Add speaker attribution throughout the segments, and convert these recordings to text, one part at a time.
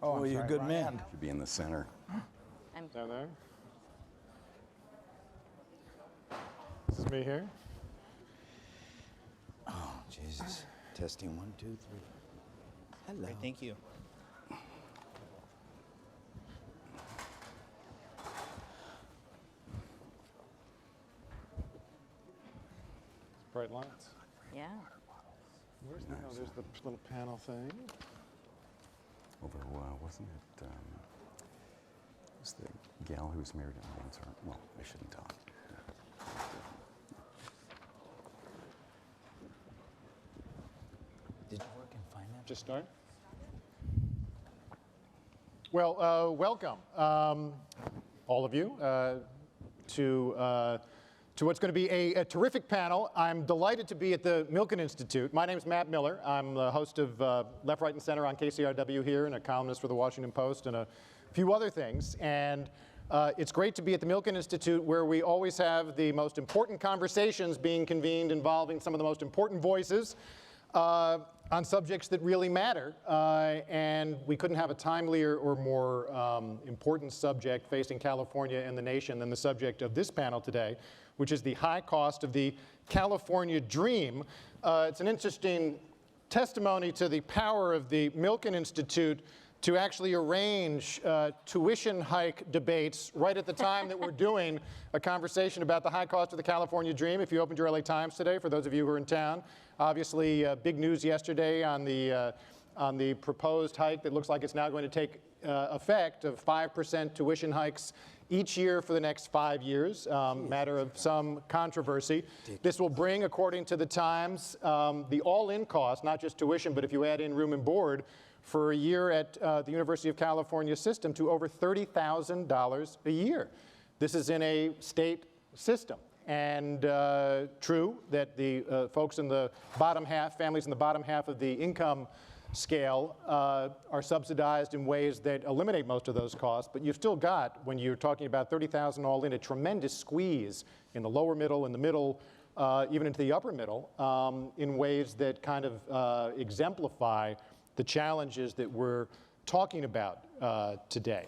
Speaker 1: Oh, you're a good man.
Speaker 2: Should be in the center.
Speaker 3: Down there. This is me here.
Speaker 1: Oh, Jesus. Testing 1, 2, 3. Hello.
Speaker 4: Great, thank you.
Speaker 3: Bright lights.
Speaker 5: Yeah.
Speaker 3: Where's the, oh, there's the little panel thing.
Speaker 2: Although, wasn't it, was the gal who was married on Dancer? Well, I shouldn't talk.
Speaker 1: Did you work in finance?
Speaker 3: Just start? Well, welcome, all of you, to what's going to be a terrific panel. I'm delighted to be at the Milken Institute. My name's Matt Miller. I'm the host of Left, Right, and Center on KCRW here and a columnist for the Washington Post and a few other things. And it's great to be at the Milken Institute, where we always have the most important conversations being convened involving some of the most important voices on subjects that really matter. And we couldn't have a timelier or more important subject facing California and the nation than the subject of this panel today, which is the high cost of the California dream. It's an interesting testimony to the power of the Milken Institute to actually arrange tuition hike debates right at the time that we're doing a conversation about the high cost of the California dream. If you opened your LA Times today, for those of you who are in town, obviously big news yesterday on the proposed hike that looks like it's now going to take effect of 5% tuition hikes each year for the next 5 years, matter of some controversy. This will bring, according to the Times, the all-in cost, not just tuition, but if you add in room and board, for a year at the University of California system to over $30,000 a year. This is in a state system. And true that the folks in the bottom half, families in the bottom half of the income scale are subsidized in ways that eliminate most of those costs, but you've still got, when you're talking about $30,000 all in, a tremendous squeeze in the lower middle, in the middle, even into the upper middle, in ways that kind of exemplify the challenges that we're talking about today.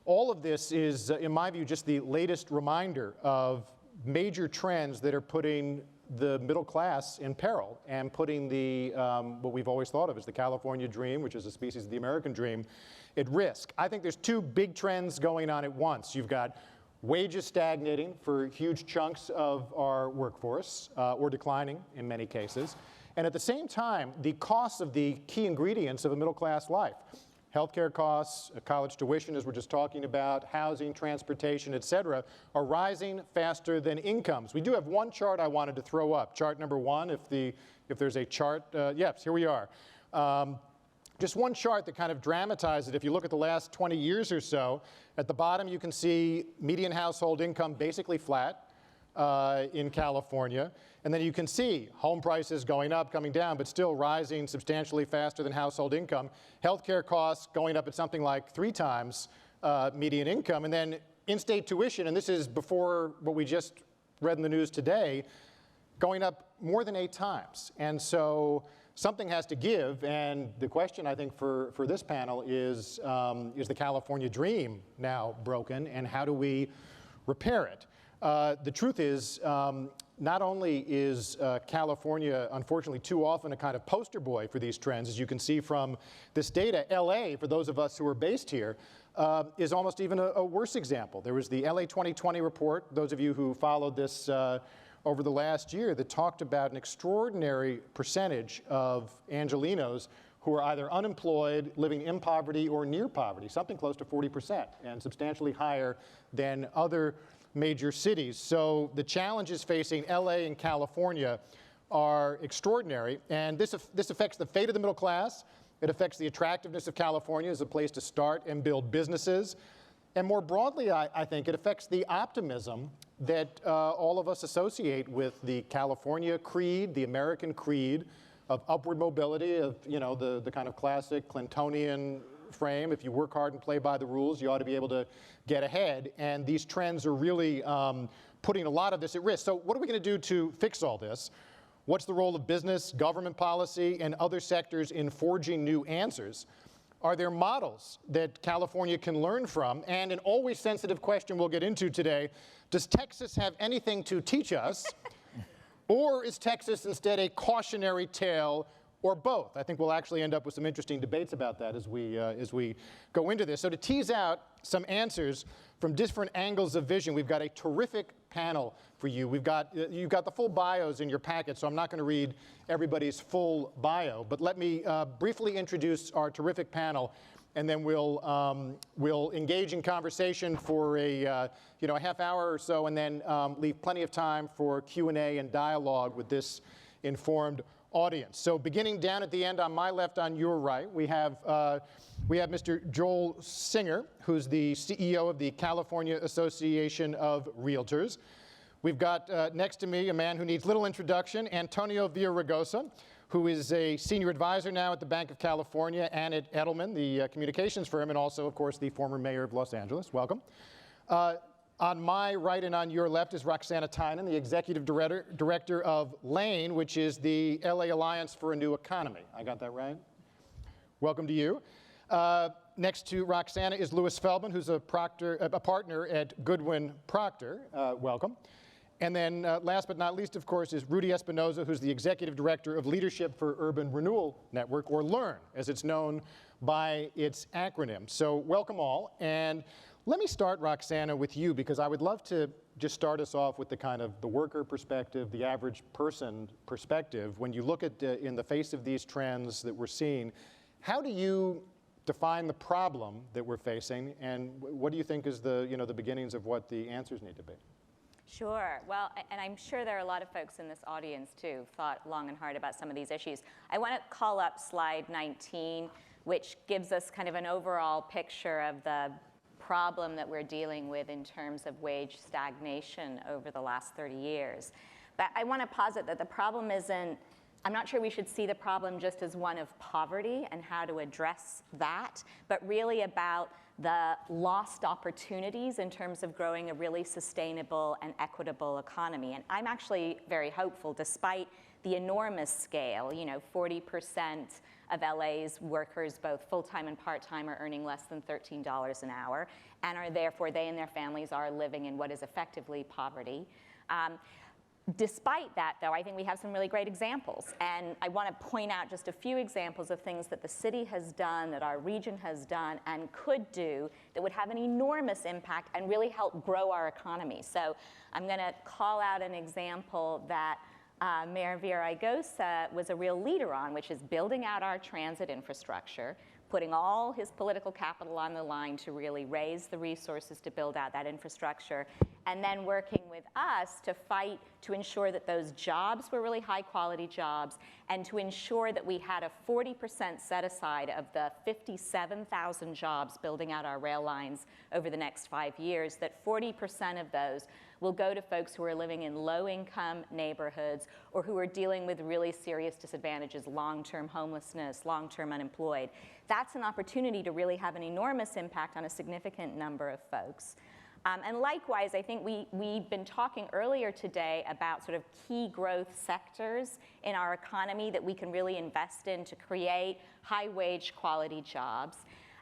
Speaker 3: All of this is, in my view, just the latest reminder of major trends that are putting the middle class in peril and putting the, what we've always thought of as the California dream, which is a species of the American dream, at risk. I think there's two big trends going on at once. You've got wages stagnating for huge chunks of our workforce, or declining in many cases. And at the same time, the costs of the key ingredients of a middle class life, healthcare costs, college tuition, as we're just talking about, housing, transportation, et cetera, are rising faster than incomes. We do have one chart I wanted to throw up. Chart number one, if there's a chart, yes, here we are. Just one chart that kind of dramatizes it. If you look at the last 20 years or so, at the bottom you can see median household income basically flat in California. And then you can see home prices going up, coming down, but still rising substantially faster than household income. Healthcare costs going up at something like 3 times median income. And then in-state tuition, and this is before what we just read in the news today, going up more than 8 times. And so something has to give. And the question, I think, for this panel is the California dream now broken, and how do we repair it? The truth is, not only is California, unfortunately, too often a kind of poster boy for these trends, as you can see from this data, LA, for those of us who are based here, is almost even a worse example. There was the LA 2020 report, those of you who followed this over the last year, that talked about an extraordinary percentage of Angelenos who are either unemployed, living in poverty, or near poverty, something close to 40%, and substantially higher than other major cities. So the challenges facing LA and California are extraordinary, and this affects the fate of the middle class. It affects the attractiveness of California as a place to start and build businesses. And more broadly, I think it affects the optimism that all of us associate with the California creed, the American creed of upward mobility, of the kind of classic Clintonian frame. If you work hard and play by the rules, you ought to be able to get ahead. And these trends are really putting a lot of this at risk. So what are we going to do to fix all this? What's the role of business, government policy, and other sectors in forging new answers? Are there models that California can learn from? And an always sensitive question we'll get into today, does Texas have anything to teach us? Or is Texas instead a cautionary tale, or both? I think we'll actually end up with some interesting debates about that as we go into this. So to tease out some answers from different angles of vision, we've got a terrific panel for you. You've got the full bios in your packet, so I'm not going to read everybody's full bio. But let me briefly introduce our terrific panel, and then we'll engage in conversation for a half hour or so, and then leave plenty of time for Q&A and dialogue with this informed audience. So beginning down at the end on my left, on your right, we have Mr. Joel Singer, who's the CEO of the California Association of Realtors. We've got next to me a man who needs little introduction, Antonio Villaraigosa, who is a senior advisor now at the Bank of California and at Edelman, the communications firm, and also, of course, the former mayor of Los Angeles. Welcome. On my right and on your left is Roxana Tynan, the executive director of LANE, which is the LA Alliance for a New Economy. I got that right? Welcome to you. Next to Roxana is Louis Feldman, who's a partner at Goodwin Procter. Welcome. And then last but not least, of course, is Rudy Espinoza, who's the executive director of Leadership for Urban Renewal Network, or LEARN, as it's known by its acronym. So welcome all. And let me start, Roxana, with you, because I would love to just start us off with the kind of the worker perspective, the average person perspective. When you look at in the face of these trends that we're seeing, how do you define the problem that we're facing, and what do you think is the beginnings of what the answers need to be?
Speaker 4: Sure. Well, and I'm sure there are a lot of folks in this audience, too, thought long and hard about some of these issues. I want to call up slide 19, which gives us kind of an overall picture of the problem that we're dealing with in terms of wage stagnation over the last 30 years. But I want to posit that the problem isn't, I'm not sure we should see the problem just as one of poverty and how to address that, but really about the lost opportunities in terms of growing a really sustainable and equitable economy. And I'm actually very hopeful, despite the enormous scale, 40% of LA's workers, both full-time and part-time, are earning less than $13 an hour, and are therefore, they and their families are living in what is effectively poverty. Despite that, though, I think we have some really great examples. And I want to point out just a few examples of things that the city has done, that our region has done, and could do that would have an enormous impact and really help grow our economy. So I'm going to call out an example that Mayor Villaraigosa was a real leader on, which is building out our transit infrastructure, putting all his political capital on the line to really raise the resources to build out that infrastructure, and then working with us to fight to ensure that those jobs were really high quality jobs, and to ensure that we had a 40% set aside of the 57,000 jobs building out our rail lines over the next 5 years, that 40% of those will go to folks who are living in low-income neighborhoods or who are dealing with really serious disadvantages, long-term homelessness, long-term unemployed. That's an opportunity to really have an enormous impact on a significant number of folks. And likewise, I think we've been talking earlier today about sort of key growth sectors in our economy that we can really invest in to create high-wage quality jobs.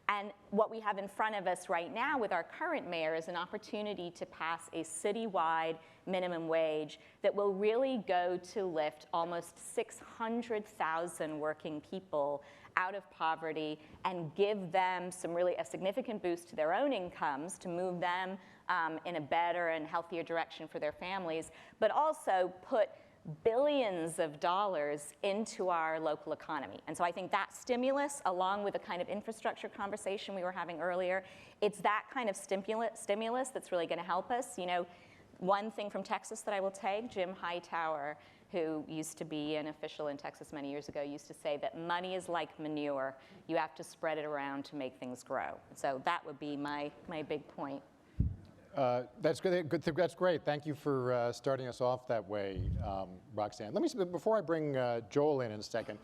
Speaker 4: And what we have in front of us right now with our current mayor is an opportunity to pass a citywide minimum wage that will really go to lift almost 600,000 working people out of poverty and give them a significant boost to their own incomes to move them in a better and healthier direction for their families, but also put billions of dollars into our local economy. And so I think that stimulus, along with the kind of infrastructure conversation we were having earlier, it's that kind of stimulus that's really going to help us. One thing from Texas that I will take, Jim Hightower, who used to be an official in Texas many years ago, used to say that money is like manure. You have to spread it around to make things grow. So that would be my big point.
Speaker 3: That's good. That's great. Thank you for starting us off that way, Roxanne. Before I bring Joel in a second,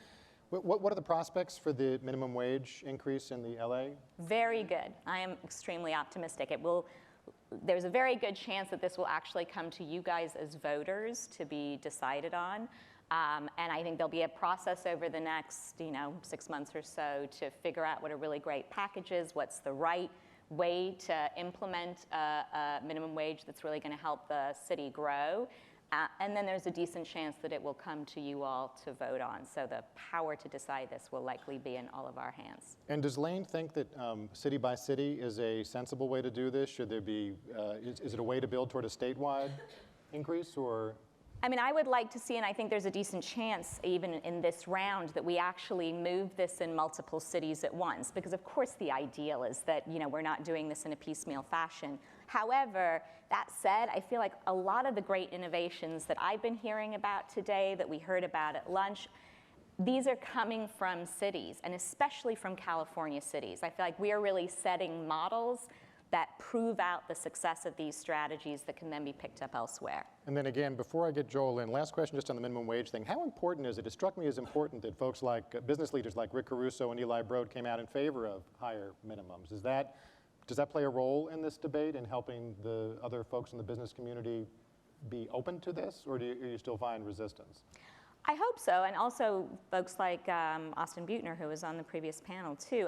Speaker 3: what are the prospects for the minimum wage increase in the LA?
Speaker 4: Very good. I am extremely optimistic. There's a very good chance that this will actually come to you guys as voters to be decided on. And I think there'll be a process over the next 6 months or so to figure out what a really great package is, what's the right way to implement a minimum wage that's really going to help the city grow. And then there's a decent chance that it will come to you all to vote on. So the power to decide this will likely be in all of our hands.
Speaker 3: And does Lane think that city by city is a sensible way to do this? Should there be, is it a way to build toward a statewide increase, or?
Speaker 4: I mean, I would like to see, and I think there's a decent chance, even in this round, that we actually move this in multiple cities at once. Because of course the ideal is that we're not doing this in a piecemeal fashion. However, that said, I feel like a lot of the great innovations that I've been hearing about today, that we heard about at lunch, these are coming from cities, and especially from California cities. I feel like we are really setting models that prove out the success of these strategies that can then be picked up elsewhere.
Speaker 3: And then again, before I get Joel in, last question just on the minimum wage thing. How important is it? It struck me as important that folks like, business leaders like Rick Caruso and Eli Broad came out in favor of higher minimums. Does that play a role in this debate in helping the other folks in the business community be open to this, or do you still find resistance?
Speaker 4: I hope so, and also folks like Austin Buettner, who was on the previous panel too.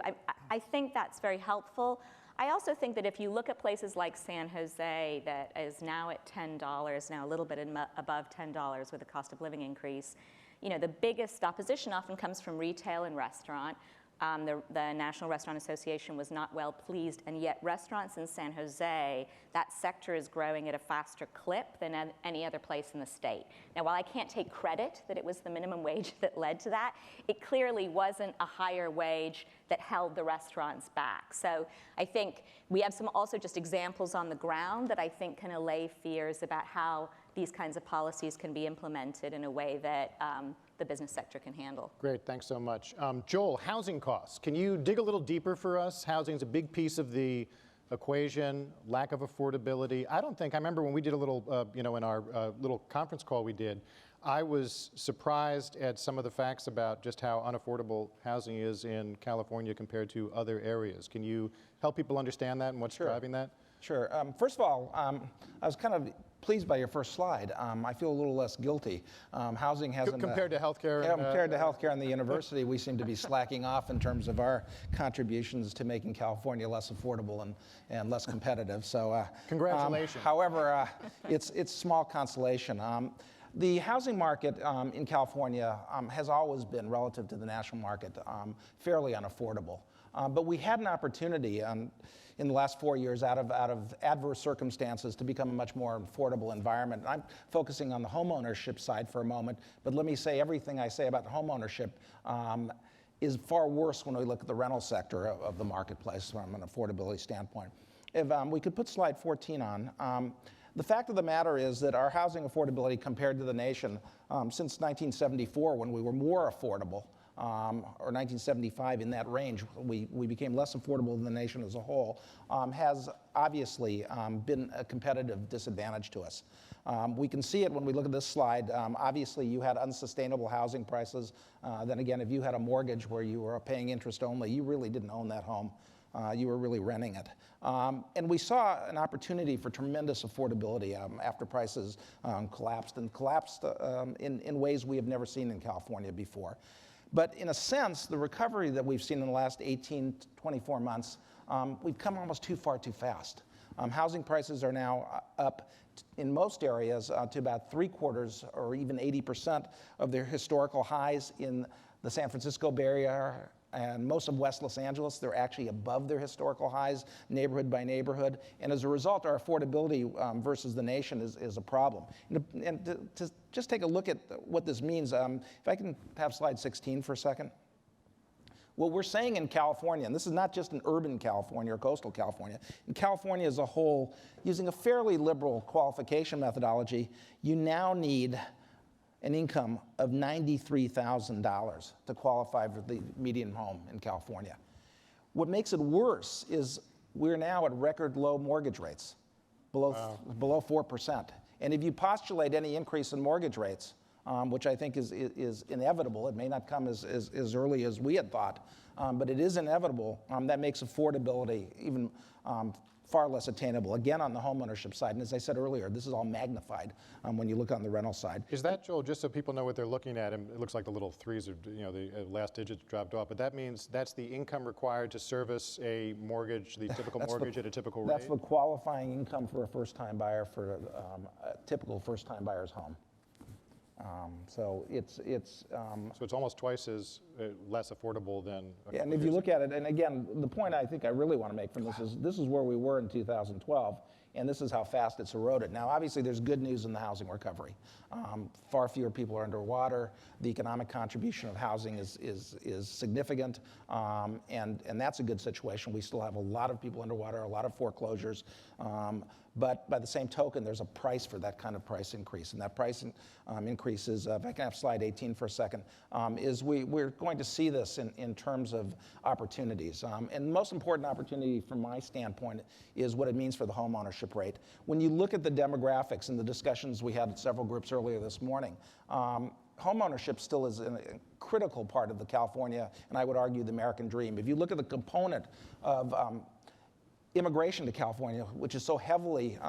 Speaker 4: I think that's very helpful. I also think that if you look at places like San Jose, that is now at $10, now a little bit above $10 with the cost of living increase, the biggest opposition often comes from retail and restaurant. The National Restaurant Association was not well pleased, and yet restaurants in San Jose, that sector is growing at a faster clip than any other place in the state. Now, while I can't take credit that it was the minimum wage that led to that, it clearly wasn't a higher wage that held the restaurants back. So I think we have some also just examples on the ground that I think can allay fears about how these kinds of policies can be implemented in a way that the business sector can handle.
Speaker 3: Great, thanks so much. Joel, housing costs. Can you dig a little deeper for us? Housing is a big piece of the equation, lack of affordability. I remember when we did a little, in our little conference call we did, I was surprised at some of the facts about just how unaffordable housing is in California compared to other areas. Can you help people understand that and what's driving that?
Speaker 5: Sure. First of all, I was kind of pleased by your first slide. I feel a little less guilty. Housing hasn't...
Speaker 3: Compared to healthcare?
Speaker 5: Compared to healthcare and the university, we seem to be slacking off in terms of our contributions to making California less affordable and less competitive. So,
Speaker 3: congratulations.
Speaker 5: However, it's small consolation. The housing market in California has always been, relative to the national market, fairly unaffordable. But we had an opportunity in the last 4 years out of adverse circumstances to become a much more affordable environment. I'm focusing on the homeownership side for a moment, but let me say everything I say about homeownership is far worse when we look at the rental sector of the marketplace from an affordability standpoint. If we could put slide 14 on. The fact of the matter is that our housing affordability compared to the nation since 1974, when we were more affordable, or 1975, in that range, we became less affordable than the nation as a whole, has obviously been a competitive disadvantage to us. We can see it when we look at this slide. Obviously, you had unsustainable housing prices. Then again, if you had a mortgage where you were paying interest only, you really didn't own that home. You were really renting it. And we saw an opportunity for tremendous affordability after prices collapsed, and collapsed in ways we have never seen in California before. But in a sense, the recovery that we've seen in the last 18 to 24 months, we've come almost too far too fast. Housing prices are now up in most areas to about 3/4 or even 80% of their historical highs in the San Francisco Bay Area and most of West Los Angeles. They're actually above their historical highs, neighborhood by neighborhood. And as a result, our affordability versus the nation is a problem. And to just take a look at what this means, if I can have slide 16 for a second. What we're saying in California, and this is not just in urban California or coastal California, in California as a whole, using a fairly liberal qualification methodology, you now need an income of $93,000 to qualify for the median home in California. What makes it worse is we're now at record low mortgage rates, below 4%. And if you postulate any increase in mortgage rates, which I think is inevitable, it may not come as early as we had thought, but it is inevitable, that makes affordability even far less attainable, again, on the homeownership side. And as I said earlier, this is all magnified when you look on the rental side.
Speaker 3: Is that, Joel, just so people know what they're looking at, and it looks like the little threes, are, the last digits dropped off, but that means that's the income required to service a mortgage, the typical mortgage at a typical rate?
Speaker 5: That's the qualifying income for a first-time buyer for a typical first-time buyer's home. So it's
Speaker 3: almost twice as less affordable than.
Speaker 5: Yeah, and if you look at it, and again, the point I think I really want to make from this is where we were in 2012, and this is how fast it's eroded. Now, obviously, there's good news in the housing recovery. Far fewer people are underwater. The economic contribution of housing is significant, and that's a good situation. We still have a lot of people underwater, a lot of foreclosures. But by the same token, there's a price for that kind of price increase. And that price increase is, if I can have slide 18 for a second, is we're going to see this in terms of opportunities. And the most important opportunity from my standpoint is what it means for the home ownership rate. When you look at the demographics and the discussions we had at several groups earlier this morning, home ownership still is a critical part of the California, and I would argue the American dream. If you look at the component of immigration to California, which is so heavily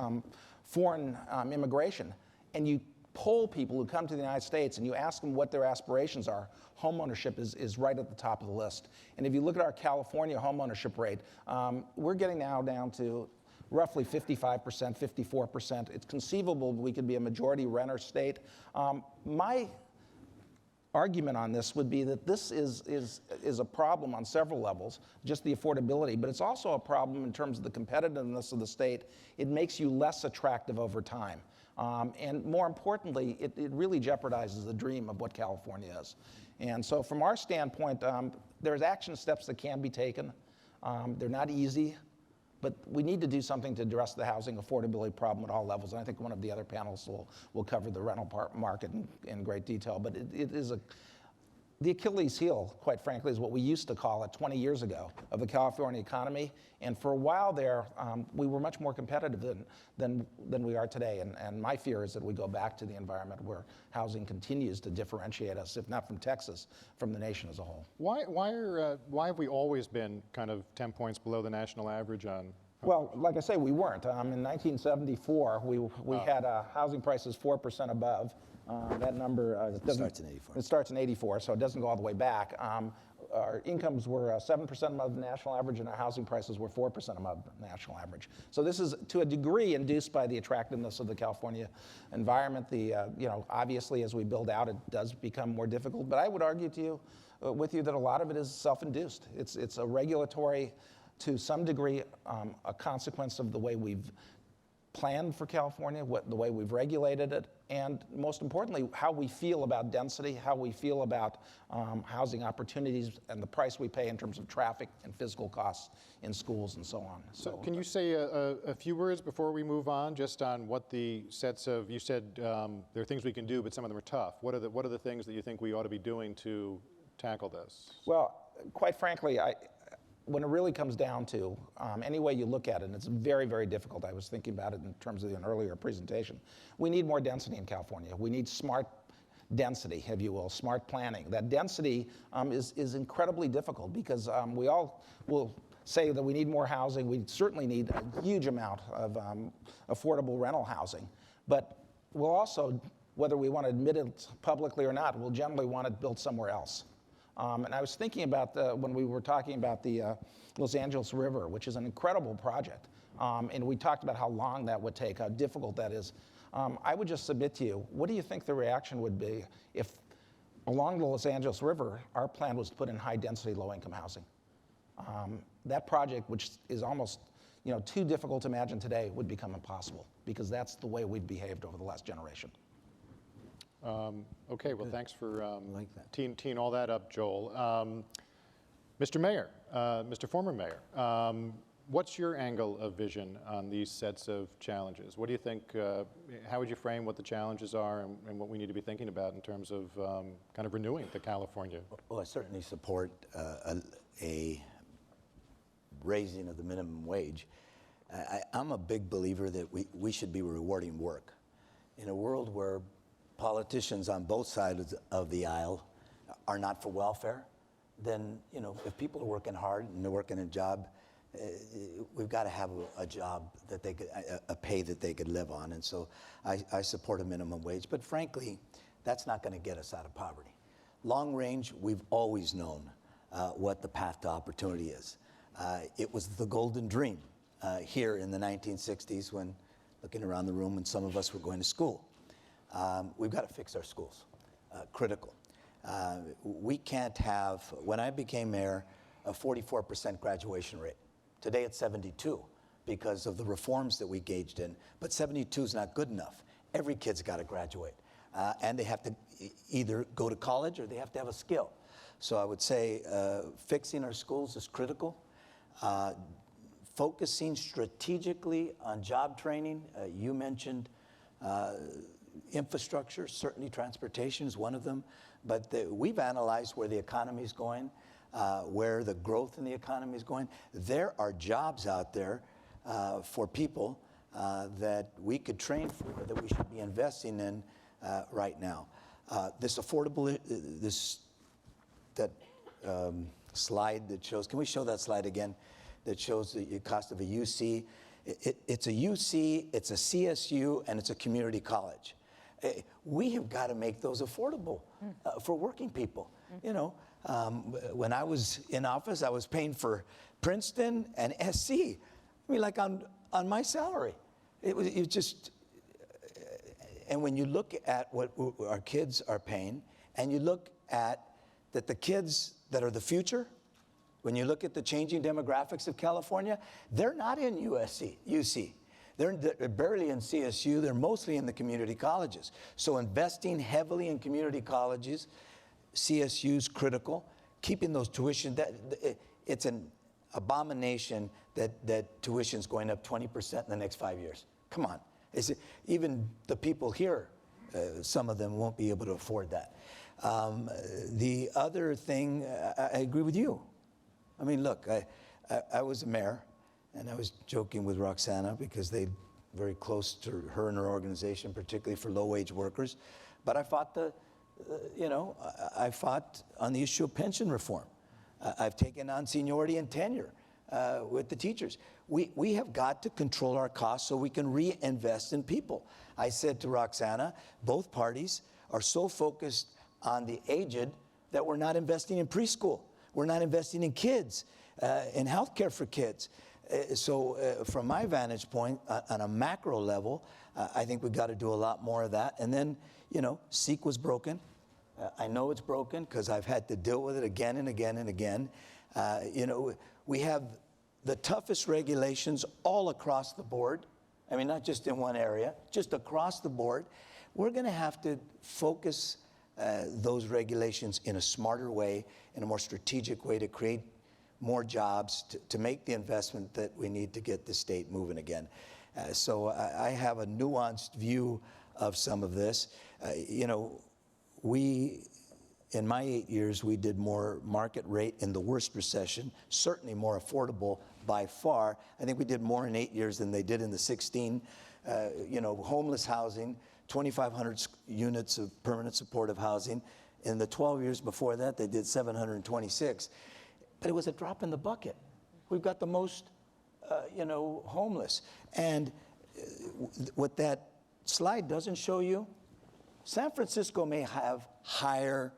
Speaker 5: foreign immigration, and you poll people who come to the United States and you ask them what their aspirations are, homeownership is right at the top of the list. And if you look at our California homeownership rate, we're getting now down to roughly 55%, 54%. It's conceivable we could be a majority renter state. My argument on this would be that this is a problem on several levels, just the affordability, but it's also a problem in terms of the competitiveness of the state. It makes you less attractive over time. And more importantly, it really jeopardizes the dream of what California is. And so from our standpoint, there's action steps that can be taken. They're not easy, but we need to do something to address the housing affordability problem at all levels. And I think one of the other panels will cover the rental market in great detail. But it is the Achilles heel, quite frankly, is what we used to call it 20 years ago of the California economy. And for a while there, we were much more competitive than we are today. And my fear is that we go back to the environment where housing continues to differentiate us, if not from Texas, from the nation as a whole.
Speaker 3: Why have we always been kind of 10 points below the national average on?
Speaker 5: Well, like I say, we weren't. In 1974, we had housing prices 4% above. That number
Speaker 1: starts in 84.
Speaker 5: It starts in 84, so it doesn't go all the way back. Our incomes were 7% above the national average, and our housing prices were 4% above the national average. So this is, to a degree, induced by the attractiveness of the California environment. Obviously, as we build out, it does become more difficult. But I would argue with you that a lot of it is self-induced. It's a regulatory, to some degree, a consequence of the way we've planned for California, the way we've regulated it, and most importantly, how we feel about density, how we feel about housing opportunities, and the price we pay in terms of traffic and physical costs in schools and so on.
Speaker 3: So can you say a few words before we move on, just on what the sets of, you said there are things we can do, but some of them are tough. What are the things that you think we ought to be doing to tackle this?
Speaker 5: Well, quite frankly, when it really comes down to any way you look at it, and it's very, very difficult. I was thinking about it in terms of an earlier presentation. We need more density in California. We need smart density, if you will, smart planning. That density is incredibly difficult because we all will say that we need more housing. We certainly need a huge amount of affordable rental housing. But we'll also, whether we want to admit it publicly or not, we'll generally want it built somewhere else. And I was thinking about when we were talking about the Los Angeles River, which is an incredible project. And we talked about how long that would take, how difficult that is. I would just submit to you, what do you think the reaction would be if along the Los Angeles River, our plan was to put in high-density, low-income housing? That project, which is almost too difficult to imagine today, would become impossible because that's the way we've behaved over the last generation.
Speaker 3: Okay, well, thanks for
Speaker 1: like that.
Speaker 3: teeing all that up, Joel. Mr. Mayor, Mr. Former Mayor, what's your angle of vision on these sets of challenges? What do you think, how would you frame what the challenges are and what we need to be thinking about in terms of kind of renewing the California?
Speaker 1: Well, I certainly support a raising of the minimum wage. I'm a big believer that we should be rewarding work. In a world where politicians on both sides of the aisle are not for welfare, then if people are working hard and they're working a job, we've got to have a job that they could, a pay that they could live on. And so I support a minimum wage. But frankly, that's not going to get us out of poverty. Long range, we've always known what the path to opportunity is. It was the golden dream here in the 1960s when, looking around the room, when some of us were going to school. We've got to fix our schools, critical. We can't have, when I became mayor, a 44% graduation rate. Today it's 72 because of the reforms that we engaged in, but 72 is not good enough. Every kid's got to graduate, and they have to either go to college or they have to have a skill. So I would say fixing our schools is critical. Focusing strategically on job training. You mentioned infrastructure, certainly transportation is one of them, but we've analyzed where the economy is going, where the growth in the economy is going. There are jobs out there for people that we could train for, that we should be investing in right now. This affordable, slide that shows, can we show that slide again? That shows the cost of a UC. It's a UC, it's a CSU, and it's a community college. We have got to make those affordable for working people. You know, when I was in office, I was paying for Princeton and SC. I mean, like on my salary. It was just, and when you look at what our kids are paying, and you look at that the kids that are the future, when you look at the changing demographics of California, they're not in UC. They're barely in CSU. They're mostly in the community colleges. So investing heavily in community colleges, CSU's critical. Keeping those tuition, it's an abomination that tuition's going up 20% in the next 5 years. Come on. Even the people here, some of them won't be able to afford that. The other thing, I agree with you. I mean, look, I was a mayor, and I was joking with Roxana because they're very close to her and her organization, particularly for low-wage workers. But I fought I fought on the issue of pension reform. I've taken on seniority and tenure with the teachers. We have got to control our costs so we can reinvest in people. I said to Roxana, both parties are so focused on the aged that we're not investing in preschool. We're not investing in kids, in health care for kids. So from my vantage point, on a macro level, I think we've got to do a lot more of that. And then, you know, SEEK was broken. I know it's broken because I've had to deal with it again and again and again. You know, we have the toughest regulations all across the board. I mean, not just in one area, just across the board. We're going to have to focus those regulations in a smarter way, in a more strategic way to create more jobs, to make the investment that we need to get the state moving again. So I have a nuanced view of some of this. You know, in my 8 years, we did more market rate in the worst recession, certainly more affordable by far. I think we did more in 8 years than they did in the 16. You know, homeless housing, 2,500 units of permanent supportive housing. In the 12 years before that, they did 726. But it was a drop in the bucket. We've got the most, you know, homeless. And what that slide doesn't show you, San Francisco may have higher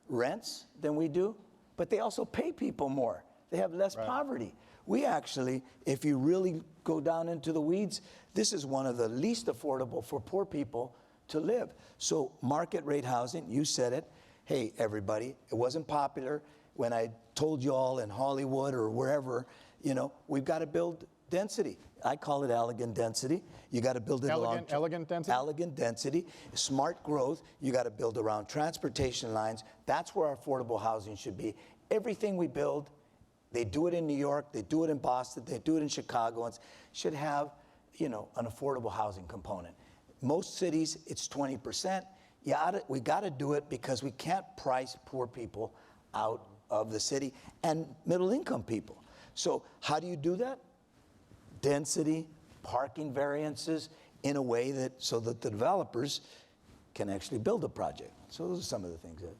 Speaker 1: rents than we do, but they also pay people more. They have less poverty. We actually, if you really go down into the weeds, this is one of the least affordable for poor people to live. So market rate housing, you said it. Hey, everybody, it wasn't popular when I told you all in Hollywood or wherever, you know, we've got to build density. I call it elegant density. You got to build it along
Speaker 3: elegant density?
Speaker 1: Elegant density, smart growth. You got to build around transportation lines. That's where our affordable housing should be. Everything we build, they do it in New York, they do it in Boston, they do it in Chicago, and should have, you know, an affordable housing component. Most cities, it's 20%. We got to do it because we can't price poor people out of the city and middle income people. So how do you do that? Density, parking variances in a way that so that the developers can actually build a project. So those are some of the things that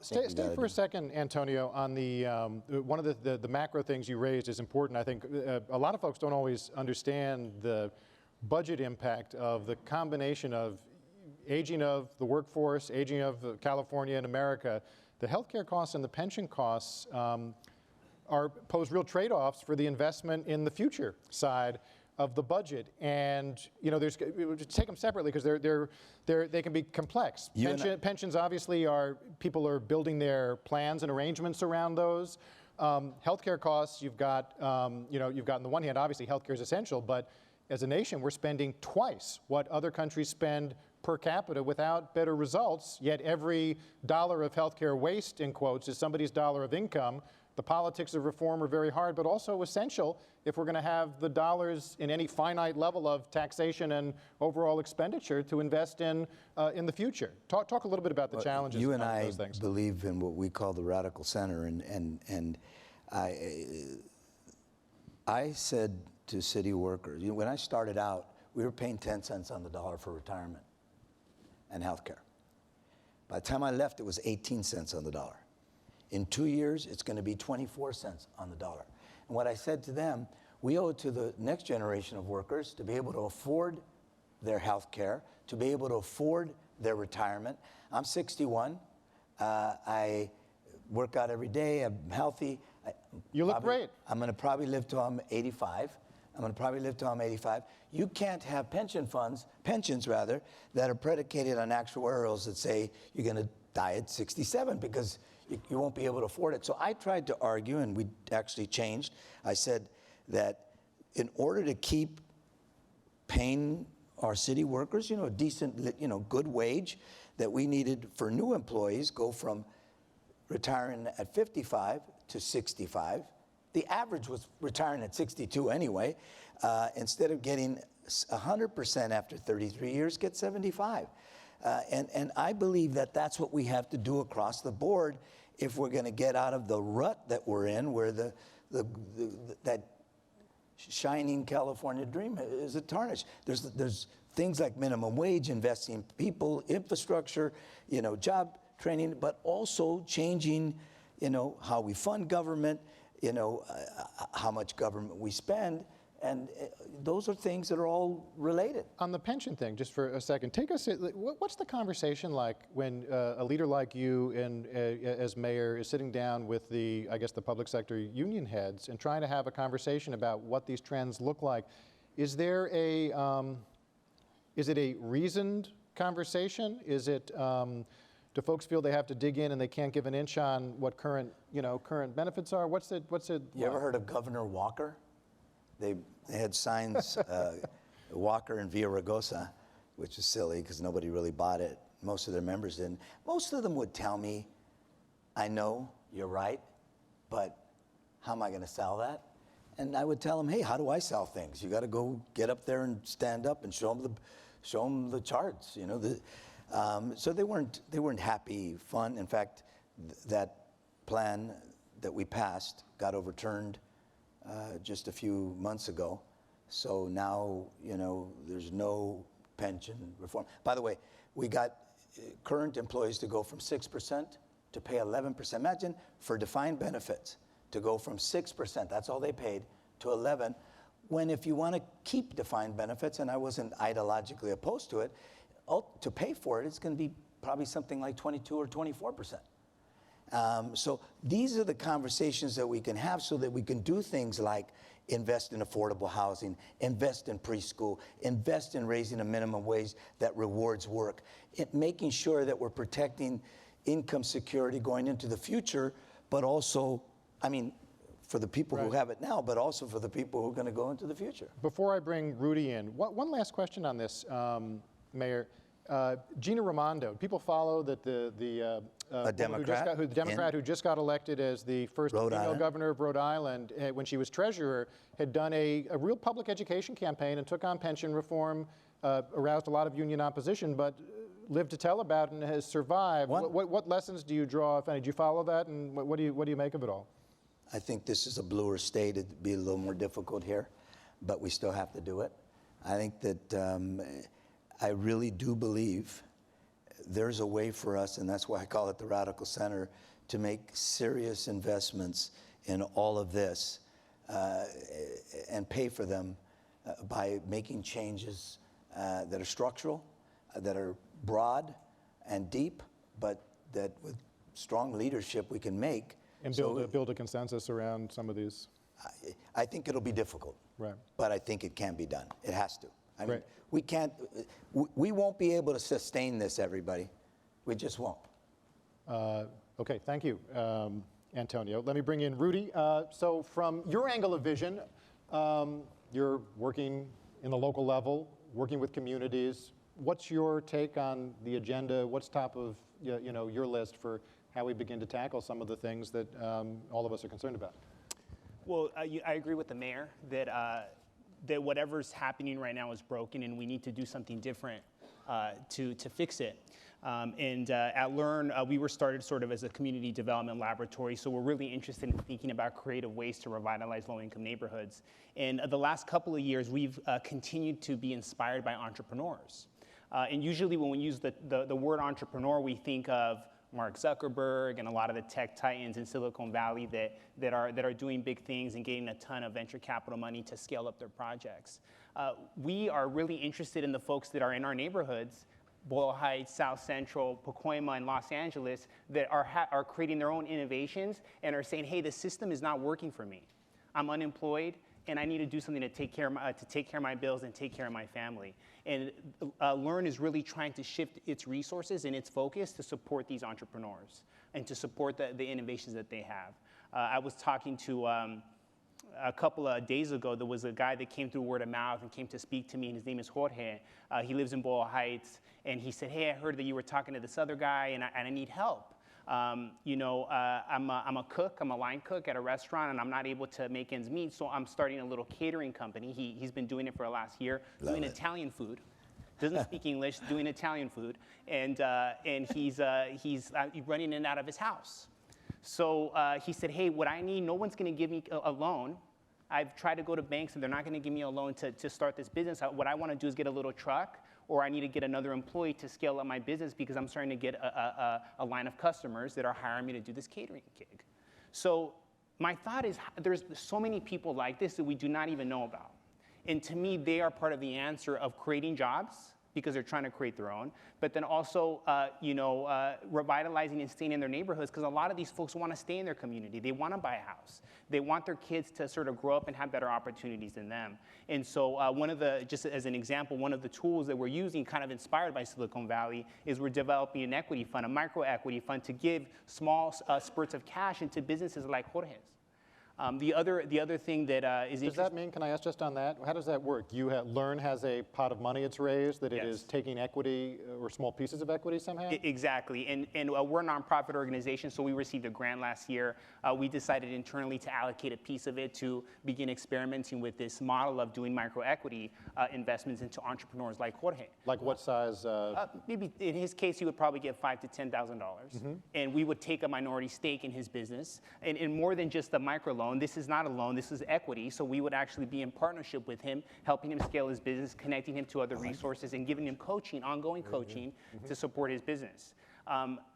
Speaker 3: Stay for a second, Antonio, on the one of the macro things you raised is important. I think a lot of folks don't always understand the budget impact of the combination of aging of the workforce, aging of California and America. The healthcare costs and the pension costs pose real trade-offs for the investment in the future side of the budget, and take them separately because they can be complex. Pensions obviously people are building their plans and arrangements around those. Healthcare costs, you've got on the one hand, obviously healthcare is essential, but as a nation, we're spending twice what other countries spend per capita without better results. Yet every dollar of healthcare waste, in quotes, is somebody's dollar of income. The politics of reform are very hard, but also essential if we're going to have the dollars in any finite level of taxation and overall expenditure to invest in the future. Talk a little bit about the challenges
Speaker 1: you and
Speaker 3: of
Speaker 1: I
Speaker 3: those things.
Speaker 1: believe in what we call the radical center, and I said to city workers, when I started out, we were paying 10 cents on the dollar for retirement and health care. By the time I left, it was 18 cents on the dollar. In 2 years, it's going to be 24 cents on the dollar. And what I said to them, we owe it to the next generation of workers to be able to afford their health care, to be able to afford their retirement. I'm 61. I work out every day. I'm healthy.
Speaker 3: You look great.
Speaker 1: I'm going to probably live till I'm 85. You can't have pensions that are predicated on actuarials that say you're going to die at 67 because you won't be able to afford it. So I tried to argue, and we actually changed. I said that in order to keep paying our city workers, a decent, good wage, that we needed for new employees go from retiring at 55 to 65. The average was retiring at 62 anyway. Instead of getting 100% after 33 years, get 75. And I believe that that's what we have to do across the board if we're going to get out of the rut that we're in, where that shining California dream is a tarnish. There's things like minimum wage, investing in people, infrastructure, job training, but also changing, how we fund government, how much government we spend. And those are things that are all related.
Speaker 3: On the pension thing, just for a second, take us. What's the conversation like when a leader like you, and as mayor, is sitting down with the public sector union heads and trying to have a conversation about what these trends look like? Is it a reasoned conversation? Is it? Do folks feel they have to dig in and they can't give an inch on what current benefits are? What's it?
Speaker 1: You ever heard of Governor Walker? They had signs, Walker and Villaraigosa, which is silly because nobody really bought it. Most of their members didn't. Most of them would tell me, I know you're right, but how am I going to sell that? And I would tell them, hey, how do I sell things? You got to go get up there and stand up and show them the charts. So they weren't happy, fun. In fact, that plan that we passed got overturned just a few months ago. So now, there's no pension reform. By the way, we got current employees to go from 6% to pay 11%. Imagine for defined benefits to go from 6%, that's all they paid, to 11, when if you want to keep defined benefits, and I wasn't ideologically opposed to it, to pay for it, it's going to be probably something like 22 or 24%. So these are the conversations that we can have so that we can do things like invest in affordable housing, invest in preschool, invest in raising a minimum wage that rewards work, making sure that we're protecting income security going into the future, but also, for the people who have it now, but also for the people who are going to go into the future.
Speaker 3: Before I bring Rudy in, one last question on this, Mayor. Gina Raimondo, people follow that the
Speaker 1: Democrat
Speaker 3: who just got elected as the first female governor of Rhode Island, when she was treasurer, had done a real public education campaign and took on pension reform, aroused a lot of union opposition, but lived to tell about it and has survived. What lessons do you draw, if any? Do you follow that, and what do you make of it all?
Speaker 1: I think this is a bluer state. It'd be a little more difficult here, but we still have to do it. I think that I really do believe there's a way for us, and that's why I call it the Radical Center, to make serious investments in all of this and pay for them by making changes that are structural, that are broad and deep, but that with strong leadership we can make.
Speaker 3: And build a consensus around some of these.
Speaker 1: I think it'll be difficult,
Speaker 3: Right.
Speaker 1: but I think it can be done. It has to. I mean,
Speaker 3: Right.
Speaker 1: we can't, we won't be able to sustain this, everybody. We just won't.
Speaker 3: Okay, thank you, Antonio. Let me bring in Rudy. So from your angle of vision, you're working in the local level, working with communities. What's your take on the agenda? What's top of your list for how we begin to tackle some of the things that all of us are concerned about?
Speaker 6: Well, I agree with the mayor that whatever's happening right now is broken, and we need to do something different to fix it. At Learn, we were started sort of as a community development laboratory, so we're really interested in thinking about creative ways to revitalize low-income neighborhoods. And the last couple of years, we've continued to be inspired by entrepreneurs. And usually when we use the word entrepreneur, we think of Mark Zuckerberg and a lot of the tech titans in Silicon Valley that are doing big things and getting a ton of venture capital money to scale up their projects. We are really interested in the folks that are in our neighborhoods, Boyle Heights, South Central, Pacoima, and Los Angeles, that are creating their own innovations and are saying, hey, the system is not working for me. I'm unemployed, and I need to do something to take care of my bills and take care of my family. And Learn is really trying to shift its resources and its focus to support these entrepreneurs and to support the innovations that they have. I was talking to a couple of days ago, there was a guy that came through word of mouth and came to speak to me, and his name is Jorge. He lives in Boyle Heights, and he said, hey, I heard that you were talking to this other guy, and I need help. I'm a cook, I'm a line cook at a restaurant, and I'm not able to make ends meet, so I'm starting a little catering company. He's been doing it for the last year, doing Italian food. Doesn't speak English, doing Italian food, and he's running in and out of his house. So he said, hey, what I need, no one's gonna give me a loan. I've tried to go to banks and they're not gonna give me a loan to start this business. What I wanna do is get a little truck, or I need to get another employee to scale up my business because I'm starting to get a line of customers that are hiring me to do this catering gig. So my thought is there's so many people like this that we do not even know about. And to me, they are part of the answer of creating jobs because they're trying to create their own, but then also revitalizing and staying in their neighborhoods, because a lot of these folks want to stay in their community. They want to buy a house. They want their kids to sort of grow up and have better opportunities than them. And so just as an example, one of the tools that we're using, kind of inspired by Silicon Valley, is we're developing an equity fund, a micro equity fund, to give small spurts of cash into businesses like Jorge's. The other thing that is interesting.
Speaker 3: Does that mean, can I ask just on that, how does that work? Learn has a pot of money it's raised, that it
Speaker 6: Yes.
Speaker 3: is taking equity or small pieces of equity somehow?
Speaker 6: Exactly, and we're a nonprofit organization, so we received a grant last year. We decided internally to allocate a piece of it to begin experimenting with this model of doing microequity investments into entrepreneurs like Jorge.
Speaker 3: Like what size?
Speaker 6: Maybe in his case, he would probably get $5,000 to $10,000, and we would take a minority stake in his business. And more than just a micro loan, this is not a loan, this is equity. So we would actually be in partnership with him, helping him scale his business, connecting him to other resources, and giving him coaching, ongoing coaching, to support his business.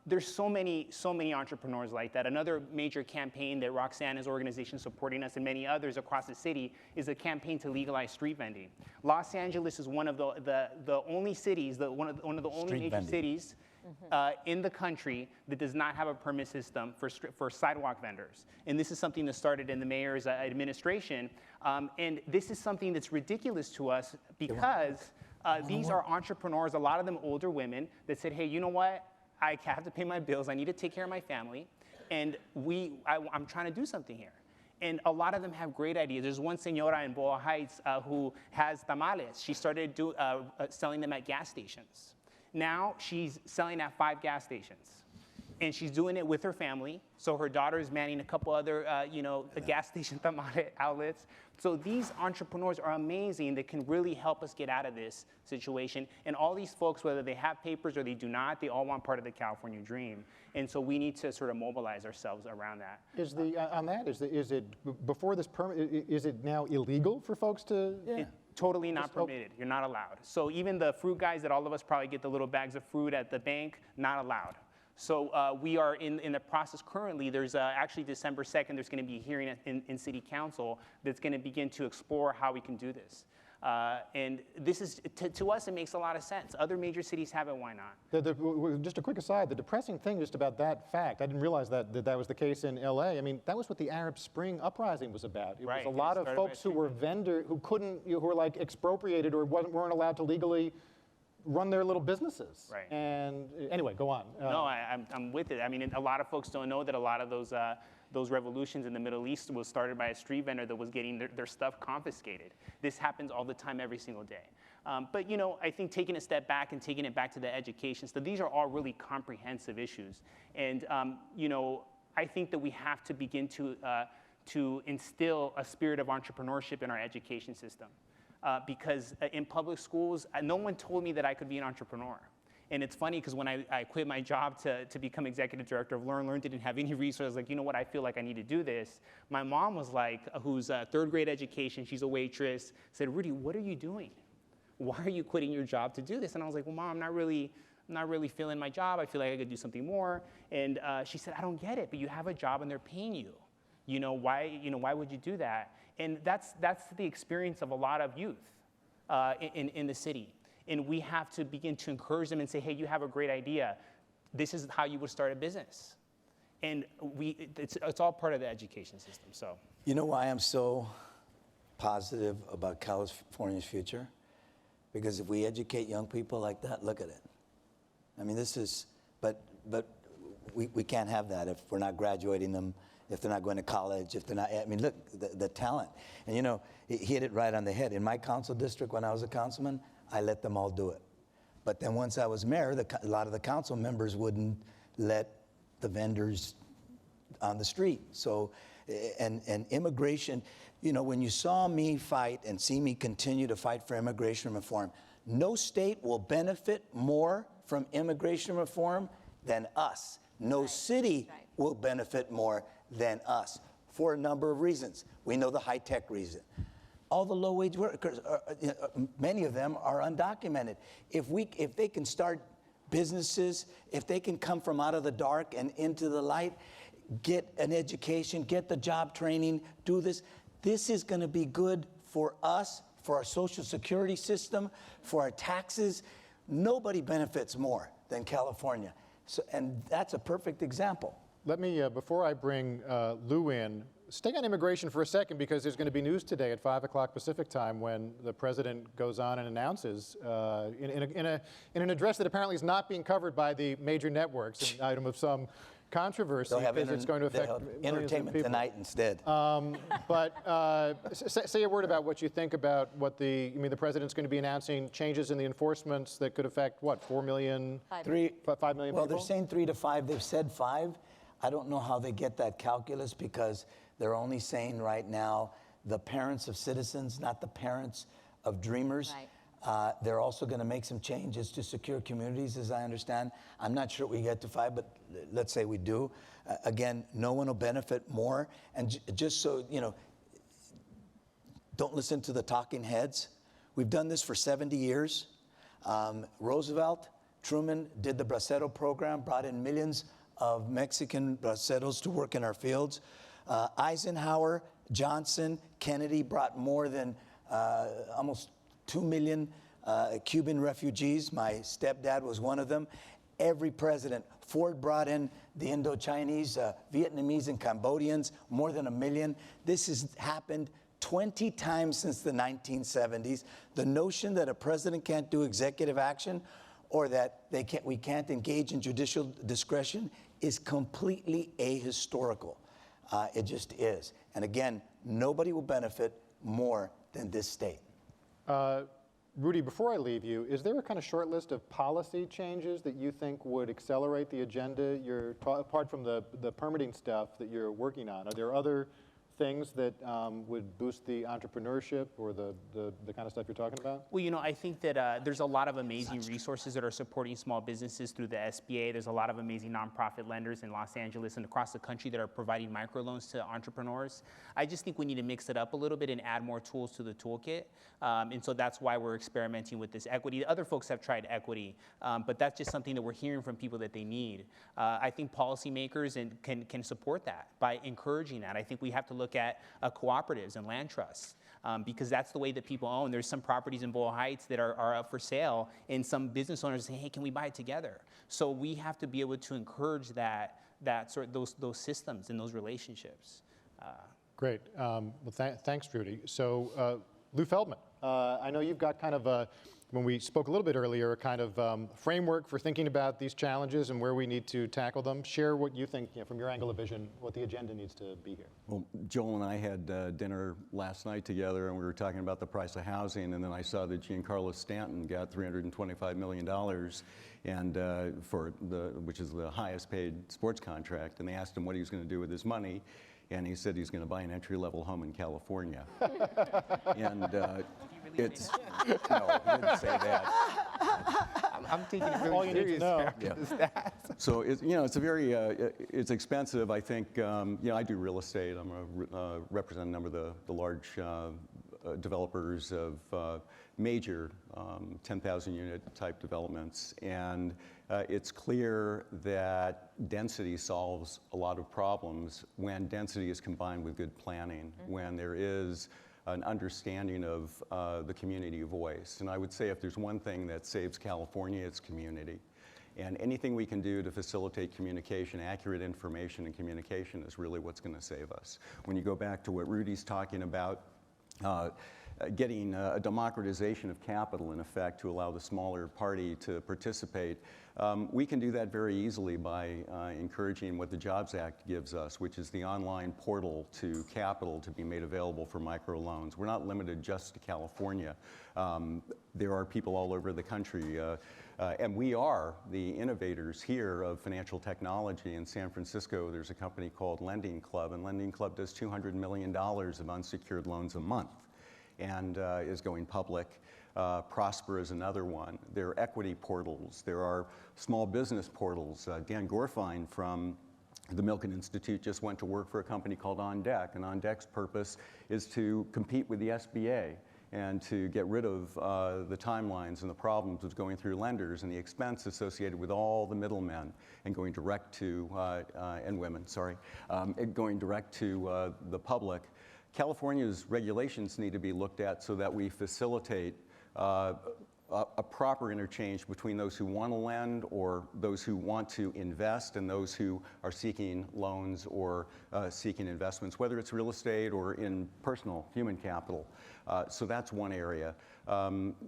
Speaker 6: There's so many entrepreneurs like that. Another major campaign that Roxana's organization supporting us and many others across the city is a campaign to legalize street vending. Los Angeles is one of the only cities, one of the only major cities in the country that does not have a permit system for sidewalk vendors. And this is something that started in the mayor's administration. And this is something that's ridiculous to us because these are entrepreneurs, a lot of them older women, that said, hey, you know what? I have to pay my bills, I need to take care of my family, and I'm trying to do something here. And a lot of them have great ideas. There's one señora in Boyle Heights who has tamales. She started selling them at gas stations. Now she's selling at 5 gas stations. And she's doing it with her family. So her daughter is manning a couple other gas station tamale outlets. So these entrepreneurs are amazing that can really help us get out of this situation. And all these folks, whether they have papers or they do not, they all want part of the California dream. And so we need to sort of mobilize ourselves around that.
Speaker 3: Is it before this permit? Is it now illegal for folks to
Speaker 6: Totally not permitted. You're not allowed. So even the fruit guys that all of us probably get the little bags of fruit at the bank, not allowed. So we are in the process currently. There's actually December 2nd, there's going to be a hearing in City Council that's going to begin to explore how we can do this. And this is, to us, it makes a lot of sense. Other major cities have it, why not?
Speaker 3: Just a quick aside, the depressing thing just about that fact, I didn't realize that was the case in LA. I mean, that was what the Arab Spring uprising was about. It was a lot of folks who were who were like expropriated or weren't allowed to legally run their little businesses.
Speaker 6: Right.
Speaker 3: And anyway, go on.
Speaker 6: No, I'm with it. I mean, a lot of folks don't know that a lot of those revolutions in the Middle East was started by a street vendor that was getting their stuff confiscated. This happens all the time, every single day. But you know, I think taking a step back and taking it back to the education stuff, these are all really comprehensive issues. And you know, I think that we have to begin to instill a spirit of entrepreneurship in our education system. Because in public schools, no one told me that I could be an entrepreneur. And it's funny because when I quit my job to become executive director of Learn didn't have any resources. Like, you know what, I feel like I need to do this. My mom was like, who's third grade education, she's a waitress, said, Rudy, what are you doing? Why are you quitting your job to do this? And I was like, well, Mom, I'm not really feeling my job. I feel like I could do something more. And she said, I don't get it, but you have a job and they're paying you. Why would you do that? And that's the experience of a lot of youth in the city. And we have to begin to encourage them and say, hey, you have a great idea. This is how you would start a business. And it's all part of the education system. So,
Speaker 1: You know why I'm so positive about California's future? Because if we educate young people like that, look at it. I mean, but we can't have that if we're not graduating them, if they're not going to college, if they're not, I mean, look, the talent. And you know, he hit it right on the head. In my council district, when I was a councilman, I let them all do it. But then once I was mayor, a lot of the council members wouldn't let the vendors on the street. So, and immigration, you know, when you saw me fight and see me continue to fight for immigration reform, no state will benefit more from immigration reform than us. No city will benefit more than us for a number of reasons. We know the high-tech reason. All the low-wage workers, many of them are undocumented. If they can start businesses, if they can come from out of the dark and into the light, get an education, get the job training, do this, this is going to be good for us, for our Social Security system, for our taxes. Nobody benefits more than California. So, and that's a perfect example.
Speaker 3: Let me, before I bring Lou in, stay on immigration for a second, because there's going to be news today at 5 o'clock Pacific time when the president goes on and announces in an address that apparently is not being covered by the major networks, an item of some controversy, because it's going to affect
Speaker 1: entertainment tonight instead.
Speaker 3: But say a word about what you think about what the president's going to be announcing changes in the enforcements that could affect, what, 4 million? 5 million people?
Speaker 1: Well, they're saying 3 to 5. They've said 5. I don't know how they get that calculus, because they're only saying right now the parents of citizens, not the parents of dreamers. Right. They're also going to make some changes to secure communities, as I understand. I'm not sure we get to 5, but let's say we do. Again, no one will benefit more. And just so, you know, don't listen to the talking heads. We've done this for 70 years. Roosevelt, Truman did the Bracero program, brought in millions of Mexican braceros to work in our fields. Eisenhower, Johnson, Kennedy brought more than almost 2 million Cuban refugees. My stepdad was one of them. Every president, Ford brought in the Indo-Chinese, Vietnamese and Cambodians, more than 1 million. This has happened 20 times since the 1970s. The notion that a president can't do executive action or that we can't engage in judicial discretion is completely ahistorical. It just is. And again, nobody will benefit more than this state.
Speaker 3: Rudy, before I leave you, is there a kind of short list of policy changes that you think would accelerate the agenda, apart from the permitting stuff that you're working on? Are there other things that would boost the entrepreneurship or the kind of stuff you're talking about?
Speaker 6: Well, I think that there's a lot of amazing resources that are supporting small businesses through the SBA. There's a lot of amazing nonprofit lenders in Los Angeles and across the country that are providing microloans to entrepreneurs. I just think we need to mix it up a little bit and add more tools to the toolkit. And so that's why we're experimenting with this equity. Other folks have tried equity, but that's just something that we're hearing from people that they need. I think policymakers can support that by encouraging that. I think we have to look at cooperatives and land trusts. Because that's the way that people own. There's some properties in Boyle Heights that are up for sale, and some business owners say, hey, can we buy it together? So we have to be able to encourage those systems and those relationships.
Speaker 3: Great. Well, thanks, Rudy. So, Lou Feldman, I know you've got kind of a, when we spoke a little bit earlier, a kind of framework for thinking about these challenges and where we need to tackle them. Share what you think, from your angle of vision, what the agenda needs to be here.
Speaker 2: Well, Joel and I had dinner last night together, and we were talking about the price of housing, and then I saw that Giancarlo Stanton got $325 million, and which is the highest paid sports contract, and they asked him what he was going to do with his money, and he said he's going to buy an entry-level home in California. And it's, no, he didn't say that.
Speaker 6: I'm taking it
Speaker 3: All
Speaker 6: really
Speaker 3: you need to
Speaker 6: serious
Speaker 3: know.
Speaker 6: after this stats.
Speaker 2: So it's a very it's expensive. I think I do real estate. I'm a represent a number of the large developers of major 10,000 unit type developments, and it's clear that density solves a lot of problems when density is combined with good planning, when there is an understanding of the community voice. And I would say if there's one thing that saves California, it's community. And anything we can do to facilitate communication, accurate information and communication is really what's going to save us. When you go back to what Rudy's talking about, getting a democratization of capital, in effect, to allow the smaller party to participate, we can do that very easily by encouraging what the Jobs Act gives us, which is the online portal to capital to be made available for microloans. We're not limited just to California. There are people all over the country, and we are the innovators here of financial technology. In San Francisco, there's a company called Lending Club, and Lending Club does $200 million of unsecured loans a month, and is going public. Prosper is another one. There are equity portals. There are small business portals. Dan Gorfine from the Milken Institute just went to work for a company called On Deck, and On Deck's purpose is to compete with the SBA and to get rid of the timelines and the problems of going through lenders and the expense associated with all the middlemen and going direct to, and women, sorry, and going direct to the public. California's regulations need to be looked at so that we facilitate a proper interchange between those who want to lend or those who want to invest and those who are seeking loans or seeking investments, whether it's real estate or in personal human capital. So that's one area.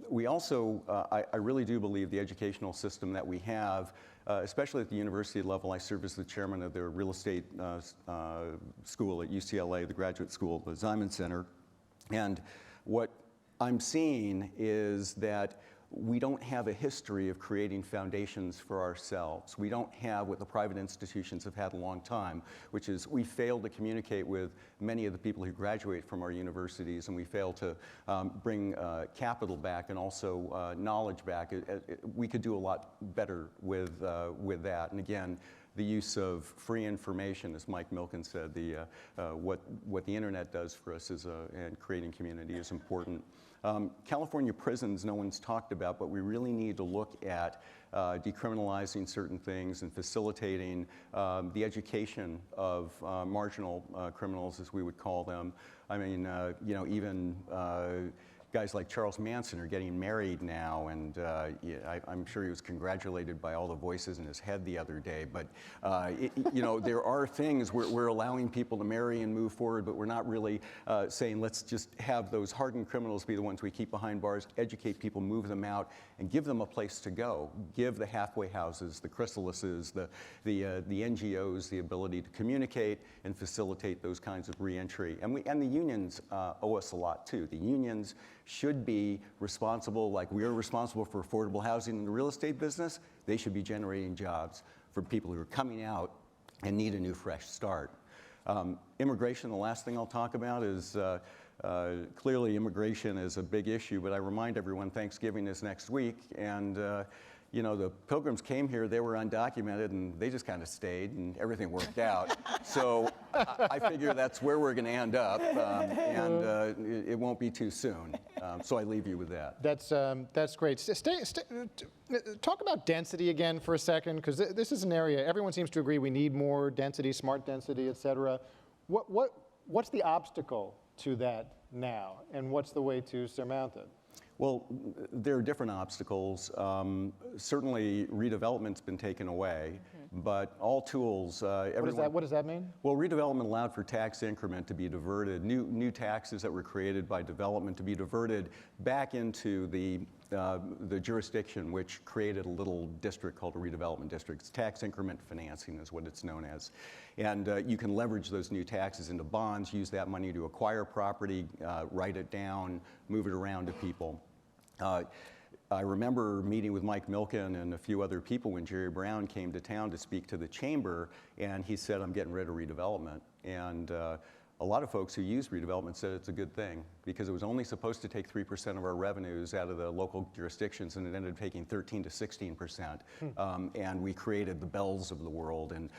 Speaker 2: We also, I really do believe the educational system that we have, especially at the university level. I serve as the chairman of their real estate school at UCLA, the graduate school, the Ziman Center. And what I'm seeing is that we don't have a history of creating foundations for ourselves. We don't have what the private institutions have had a long time, which is we fail to communicate with many of the people who graduate from our universities, and we fail to bring capital back and also knowledge back. We could do a lot better with that. And again, the use of free information, as Mike Milken said, what the internet does for us and creating community is important. California prisons, no one's talked about, but we really need to look at decriminalizing certain things and facilitating the education of marginal criminals, as we would call them. I mean, even guys like Charles Manson are getting married now, and I'm sure he was congratulated by all the voices in his head the other day. But there are things we're allowing people to marry and move forward, but we're not really saying let's just have those hardened criminals be the ones we keep behind bars, educate people, move them out, and give them a place to go. Give the halfway houses, the chrysalises, the NGOs the ability to communicate and facilitate those kinds of reentry. And the unions owe us a lot too. The unions should be responsible, like we are responsible for affordable housing in the real estate business. They should be generating jobs for people who are coming out and need a new fresh start. Immigration, the last thing I'll talk about is clearly immigration is a big issue, but I remind everyone Thanksgiving is next week, and you know, the Pilgrims came here, they were undocumented, and they just kind of stayed, and everything worked out. So I figure that's where we're going to end up, and it won't be too soon. So I leave you with that.
Speaker 3: That's great. Talk about density again for a second, because this is an area everyone seems to agree we need more density, smart density, et cetera. What's the obstacle to that now, and what's the way to surmount it?
Speaker 2: Well, there are different obstacles. Certainly, redevelopment's been taken away, but all tools.
Speaker 3: What does that mean?
Speaker 2: Well, redevelopment allowed for tax increment to be diverted, new taxes that were created by development to be diverted back into the jurisdiction, which created a little district called a redevelopment district. It's tax increment financing is what it's known as. And you can leverage those new taxes into bonds, use that money to acquire property, write it down, move it around to people. I remember meeting with Mike Milken and a few other people when Jerry Brown came to town to speak to the chamber, and he said, I'm getting rid of redevelopment. And a lot of folks who used redevelopment said it's a good thing, because it was only supposed to take 3% of our revenues out of the local jurisdictions, and it ended up taking 13 to 16%. And we created the Bells of the world, and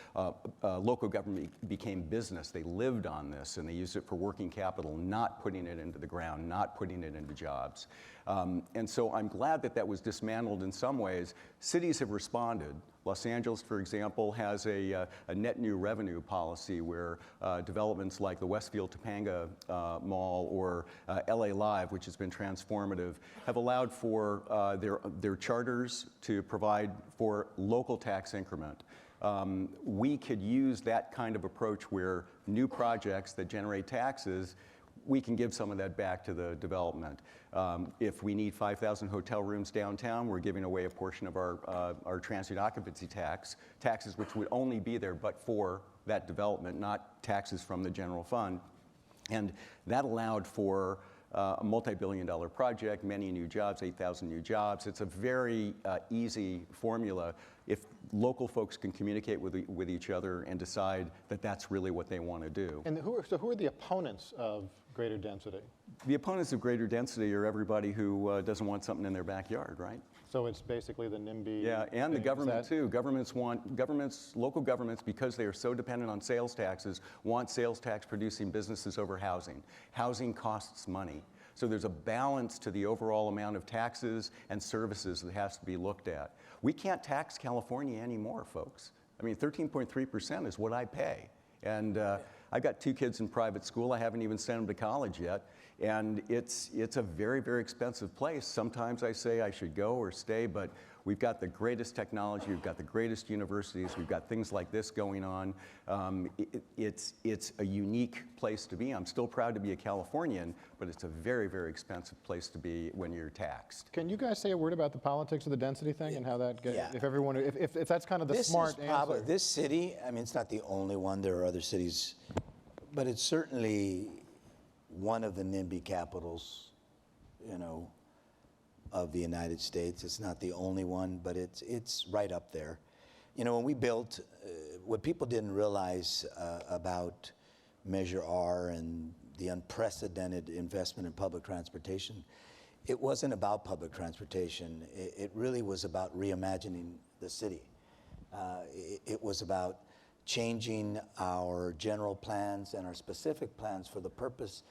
Speaker 2: local government became business. They lived on this, and they used it for working capital, not putting it into the ground, not putting it into jobs. And so I'm glad that that was dismantled in some ways. Cities have responded. Los Angeles, for example, has a net new revenue policy where developments like the Westfield Topanga Mall or LA Live, which has been transformative, have allowed for their charters to provide for local tax increment. We could use that kind of approach where new projects that generate taxes, we can give some of that back to the development. If we need 5,000 hotel rooms downtown, we're giving away a portion of our transient occupancy taxes which would only be there but for that development, not taxes from the general fund. And that allowed for a multi-billion-dollar project, many new jobs, 8,000 new jobs. It's a very easy formula if local folks can communicate with each other and decide that that's really what they want to do.
Speaker 3: And who are the opponents of greater density?
Speaker 2: The opponents of greater density are everybody who doesn't want something in their backyard, right?
Speaker 3: So it's basically the NIMBY.
Speaker 2: Yeah, and the government too. Local governments, because they are so dependent on sales taxes, want sales tax producing businesses over housing. Housing costs money. So there's a balance to the overall amount of taxes and services that has to be looked at. We can't tax California anymore, folks. I mean, 13.3% is what I pay. And I've got 2 kids in private school. I haven't even sent them to college yet. And it's a very, very expensive place. Sometimes I say I should go or stay, but we've got the greatest technology, we've got the greatest universities, we've got things like this going on. It's a unique place to be. I'm still proud to be a Californian, but it's a very, very expensive place to be when you're taxed.
Speaker 3: Can you guys say a word about the politics of the density thing and how that gets,
Speaker 1: Yeah.
Speaker 3: if that's kind of the smart answer?
Speaker 1: This city, I mean, it's not the only one. There are other cities, but it's certainly one of the NIMBY capitals, you know, of the United States. It's not the only one, but it's right up there. You know, when we built, what people didn't realize about Measure R and the unprecedented investment in public transportation, it wasn't about public transportation. It really was about reimagining the city. It was about changing our general plans and our specific plans for the purpose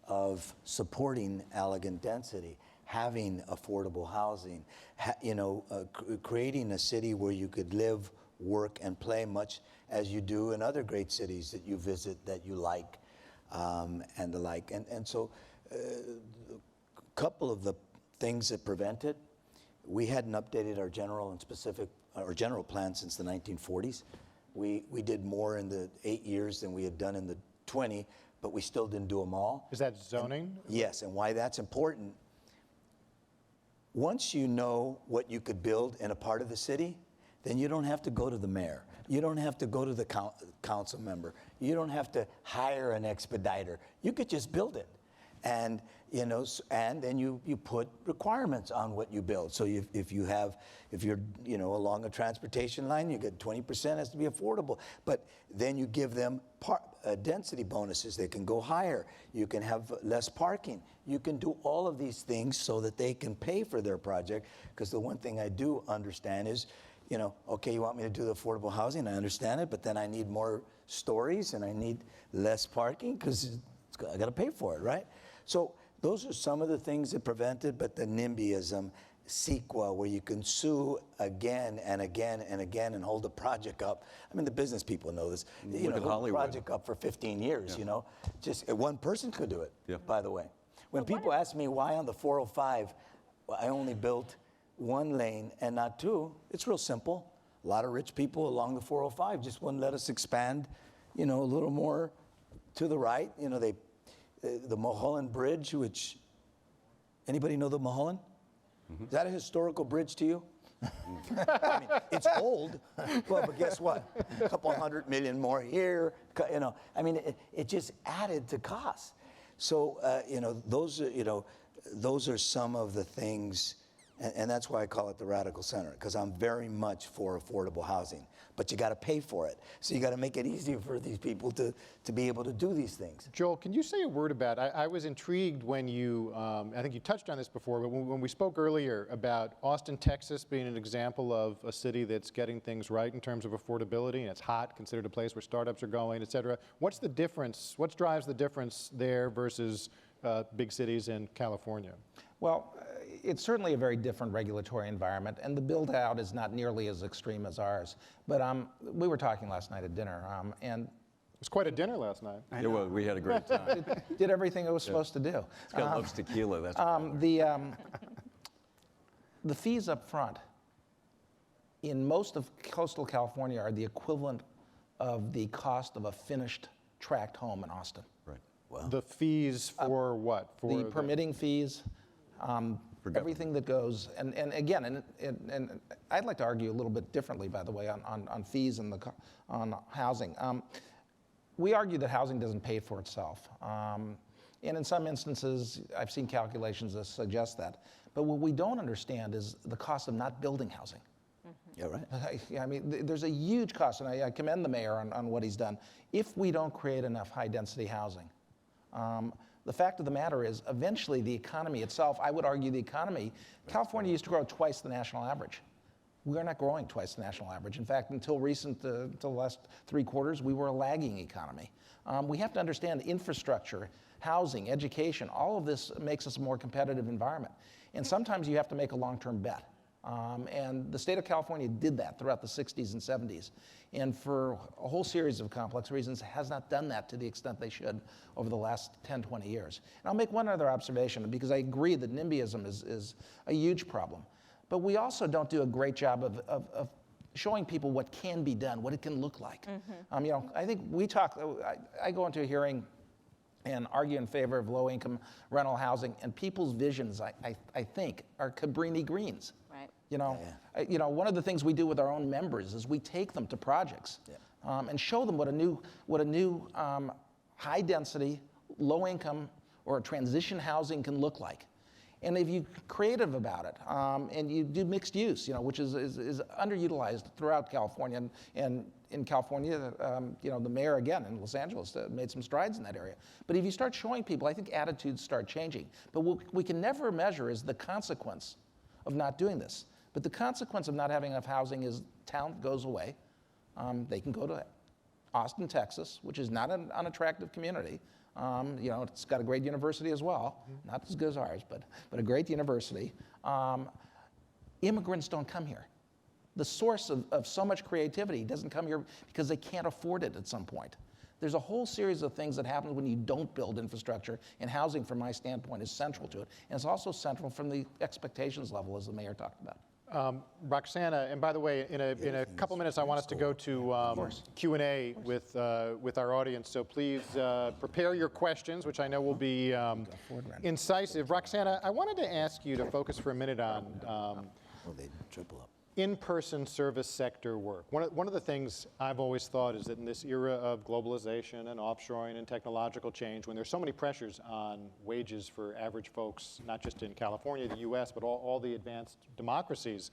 Speaker 1: of supporting elegant density, having affordable housing, creating a city where you could live, work, and play much as you do in other great cities that you visit that you like, and the like. And so a couple of the things that prevent it, we hadn't updated our general plan since the 1940s. We did more in the 8 years than we had done in the 20, but we still didn't do them all.
Speaker 3: Is that zoning?
Speaker 1: Yes, and why that's important. Once you know what you could build in a part of the city, then you don't have to go to the mayor. You don't have to go to the council member. You don't have to hire an expediter. You could just build it. And and then you put requirements on what you build. So if you're along a transportation line, you get 20% has to be affordable. But then you give them density bonuses. They can go higher. You can have less parking. You can do all of these things so that they can pay for their project. Because the one thing I do understand is, okay, you want me to do the affordable housing, I understand it, but then I need more stories and I need less parking because I got to pay for it, right? So those are some of the things that prevent it, but the NIMBYism, CEQA, where you can sue again and again and again and hold the project up. I mean, the business people know this.
Speaker 2: Look at
Speaker 1: hold the
Speaker 2: Hollywood.
Speaker 1: project up for 15 years, Just one person could do it,
Speaker 2: Yeah.
Speaker 1: by the way. When people ask me why on the 405 I only built one lane and not two, it's real simple. A lot of rich people along the 405 just wouldn't let us expand, a little more to the right. The Mulholland Bridge, which, anybody know the Mulholland? Mm-hmm. Is that a historical bridge to you? I mean, it's old, well, but guess what? A couple $100 million more here, I mean, it just added to costs. So, those are some of the things, and that's why I call it the radical center, because I'm very much for affordable housing. But you got to pay for it. So you got to make it easier for these people to be able to do these things.
Speaker 3: Joel, can you say a word about, I was intrigued when you, I think you touched on this before, but when we spoke earlier about Austin, Texas being an example of a city that's getting things right in terms of affordability, and it's hot, considered a place where startups are going, et cetera. What's the difference, what drives the difference there versus big cities in California?
Speaker 5: Well, it's certainly a very different regulatory environment, and the build-out is not nearly as extreme as ours. But we were talking last night at dinner, and
Speaker 3: it was quite a dinner last night.
Speaker 2: Yeah, well, we had a great time.
Speaker 5: did everything it was supposed to do.
Speaker 2: This guy loves tequila. That's
Speaker 5: the fees up front in most of coastal California are the equivalent of the cost of a finished tract home in Austin.
Speaker 2: right.
Speaker 1: Wow.
Speaker 3: The fees for what? For
Speaker 5: The permitting fees, everything that goes, and again, and I'd like to argue a little bit differently, by the way, on fees and on housing. We argue that housing doesn't pay for itself. And in some instances, I've seen calculations that suggest that. But what we don't understand is the cost of not building housing.
Speaker 1: Yeah, right.
Speaker 5: I mean, there's a huge cost, and I commend the mayor on what he's done. If we don't create enough high-density housing, the fact of the matter is, eventually the economy itself, I would argue the economy, California used to grow twice the national average. We're not growing twice the national average. In fact, until the last 3 quarters, we were a lagging economy. We have to understand infrastructure, housing, education, all of this makes us a more competitive environment. And sometimes you have to make a long-term bet. And the state of California did that throughout the 60s and 70s. And for a whole series of complex reasons, has not done that to the extent they should over the last 10, 20 years. And I'll make one other observation, because I agree that NIMBYism is a huge problem. But we also don't do a great job of showing people what can be done, what it can look like. Mm-hmm. I think I go into a hearing and argue in favor of low-income rental housing, and people's visions, I think, are Cabrini Greens.
Speaker 4: Right.
Speaker 5: One of the things we do with our own members is we take them to projects and show them what a new high-density, low-income, or transition housing can look like. And if you're creative about it, and you do mixed use, which is underutilized throughout California, and in California, the mayor again in Los Angeles made some strides in that area. But if you start showing people, I think attitudes start changing. But what we can never measure is the consequence of not doing this. But the consequence of not having enough housing is town goes away. They can go to Austin, Texas, which is not an unattractive community. It's got a great university as well, not as good as ours, but a great university. Immigrants don't come here. The source of so much creativity doesn't come here because they can't afford it at some point. There's a whole series of things that happen when you don't build infrastructure, and housing, from my standpoint, is central to it. And it's also central from the expectations level, as the mayor talked about.
Speaker 3: Roxana, and by the way, in a couple minutes, I want us to go to Q&A with our audience. So please prepare your questions, which I know will be incisive. Roxana, I wanted to ask you to focus for a minute on
Speaker 1: Well, they triple up.
Speaker 3: in-person service sector work. One of the things I've always thought is that in this era of globalization and offshoring and technological change, when there's so many pressures on wages for average folks, not just in California, the US, but all the advanced democracies,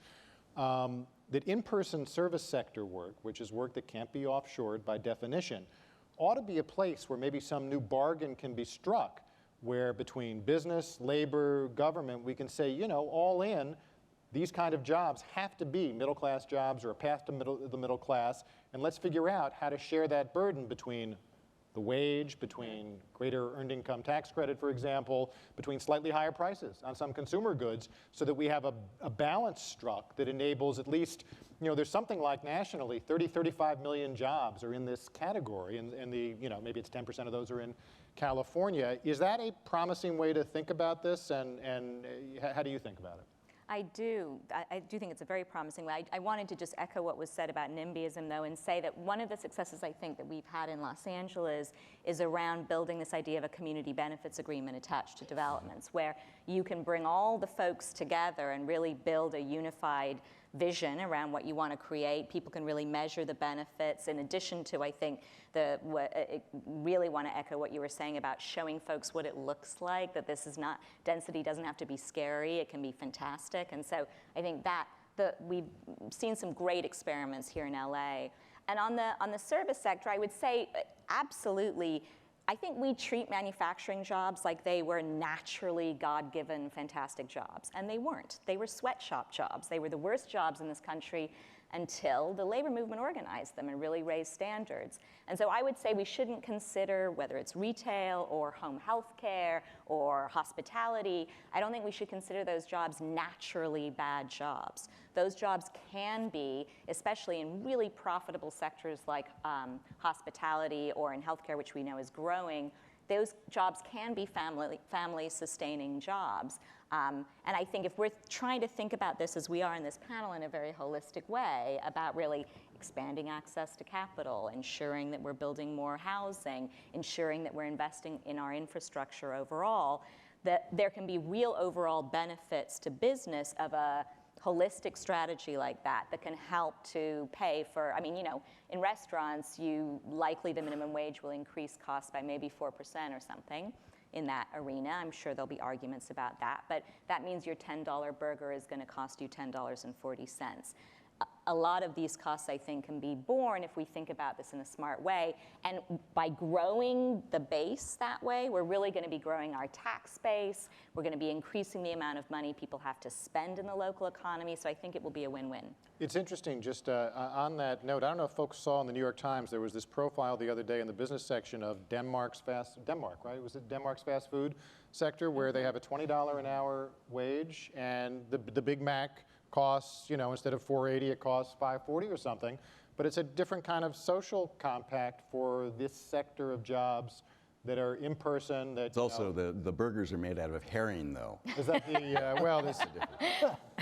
Speaker 3: that in-person service sector work, which is work that can't be offshored by definition, ought to be a place where maybe some new bargain can be struck, where between business, labor, government, we can say, you know, all in, these kind of jobs have to be middle-class jobs or a path to the middle class, and let's figure out how to share that burden between the wage, between greater earned income tax credit, for example, between slightly higher prices on some consumer goods, so that we have a balance struck that enables at least, you know, there's something like nationally 35 million jobs are in this category, and the, you know, maybe it's 10% of those are in California. Is that a promising way to think about this, and how do you think about it?
Speaker 4: I do think it's a very promising way. I wanted to just echo what was said about NIMBYism, though, and say that one of the successes I think that we've had in Los Angeles is around building this idea of a community benefits agreement attached to developments, where you can bring all the folks together and really build a unified vision around what you want to create. People can really measure the benefits, in addition to, I think, really want to echo what you were saying about showing folks what it looks like, that this is not, density doesn't have to be scary, it can be fantastic. And so I think that we've seen some great experiments here in LA. And on the service sector, I would say absolutely, I think we treat manufacturing jobs like they were naturally God-given fantastic jobs, and they weren't. They were sweatshop jobs. They were the worst jobs in this country until the labor movement organized them and really raised standards. And so I would say we shouldn't consider whether it's retail or home health care or hospitality, I don't think we should consider those jobs naturally bad jobs. Those jobs can be, especially in really profitable sectors like hospitality or in healthcare, which we know is growing, those jobs can be family-sustaining jobs. And I think if we're trying to think about this as we are in this panel in a very holistic way, about really expanding access to capital, ensuring that we're building more housing, ensuring that we're investing in our infrastructure overall, that there can be real overall benefits to business of a holistic strategy like that can help to pay for, I mean, you know, in restaurants, likely the minimum wage will increase costs by maybe 4% or something in that arena. I'm sure there'll be arguments about that, but that means your $10 burger is going to cost you $10.40. A lot of these costs, I think, can be borne if we think about this in a smart way. And by growing the base that way, we're really going to be growing our tax base. We're going to be increasing the amount of money people have to spend in the local economy. So I think it will be a win-win.
Speaker 3: It's interesting, just on that note, I don't know if folks saw in the New York Times, there was this profile the other day in the business section of Denmark, right? Was it Denmark's fast food sector, where they have a $20 an hour wage, and the Big Mac costs, you know, instead of $4.80, it costs $5.40 or something. But it's a different kind of social compact for this sector of jobs that are in person. That,
Speaker 2: it's also, the burgers are made out of herring, though.
Speaker 3: Is that the, well,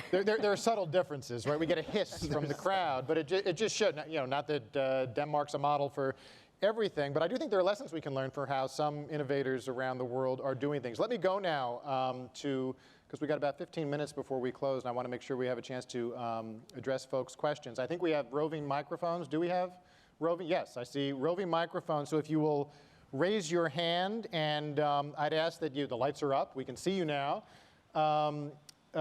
Speaker 3: there are subtle differences, right? We get a hiss from the crowd, but it just should, you know, not that Denmark's a model for everything, but I do think there are lessons we can learn for how some innovators around the world are doing things. Let me go now because we got about 15 minutes before we close, and I want to make sure we have a chance to address folks' questions. I think we have roving microphones. Do we have roving? Yes, I see roving microphones. So if you will raise your hand, and I'd ask that the lights are up. We can see you now.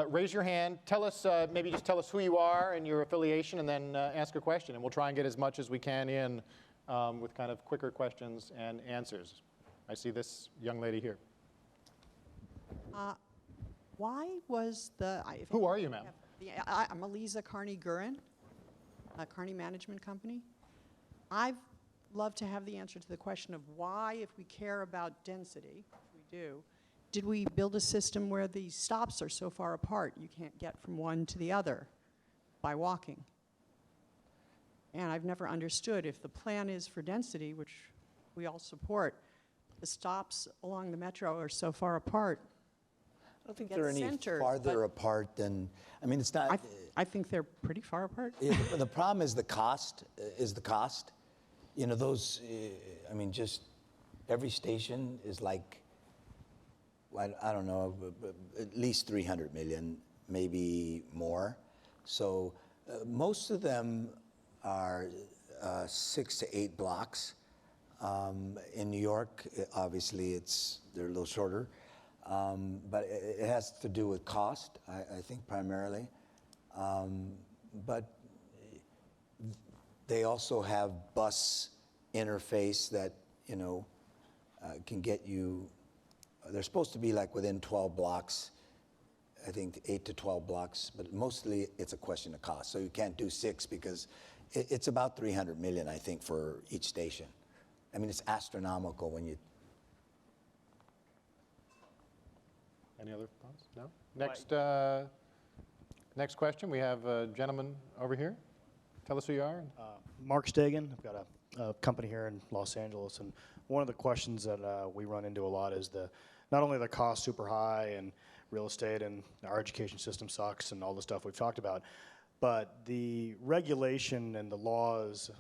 Speaker 3: Raise your hand. Tell us, maybe just tell us who you are and your affiliation, and then ask a question. And we'll try and get as much as we can in with kind of quicker questions and answers. I see this young lady here.
Speaker 7: Why was the...
Speaker 3: Who are you, ma'am?
Speaker 7: I'm Eliza Carney-Gurin, Carney Management Company. I'd love to have the answer to the question of why, if we care about density, if we do, did we build a system where the stops are so far apart you can't get from one to the other by walking? And I've never understood, if the plan is for density, which we all support, the stops along the metro are so far apart.
Speaker 1: I don't think they're any farther apart than, I mean, it's not.
Speaker 7: I think they're pretty far apart.
Speaker 1: The problem is the cost, You know, those, I mean, just every station is like, I don't know, at least 300 million, maybe more. So Most of them are 6 to 8 blocks. In New York, obviously, they're a little shorter. But it has to do with cost, I think, primarily. But they also have bus interface that, can get you, they're supposed to be like within 12 blocks, I think 8 to 12 blocks, but mostly it's a question of cost. So you can't do 6 because it's about 300 million, I think, for each station. I mean, it's astronomical when you.
Speaker 3: Any other thoughts? No? Next question. We have a gentleman over here. Tell us who you are.
Speaker 8: Mark Stegan. I've got a company here in Los Angeles, and one of the questions that we run into a lot is not only the cost super high and real estate and our education system sucks and all the stuff we've talked about, but the regulation and the laws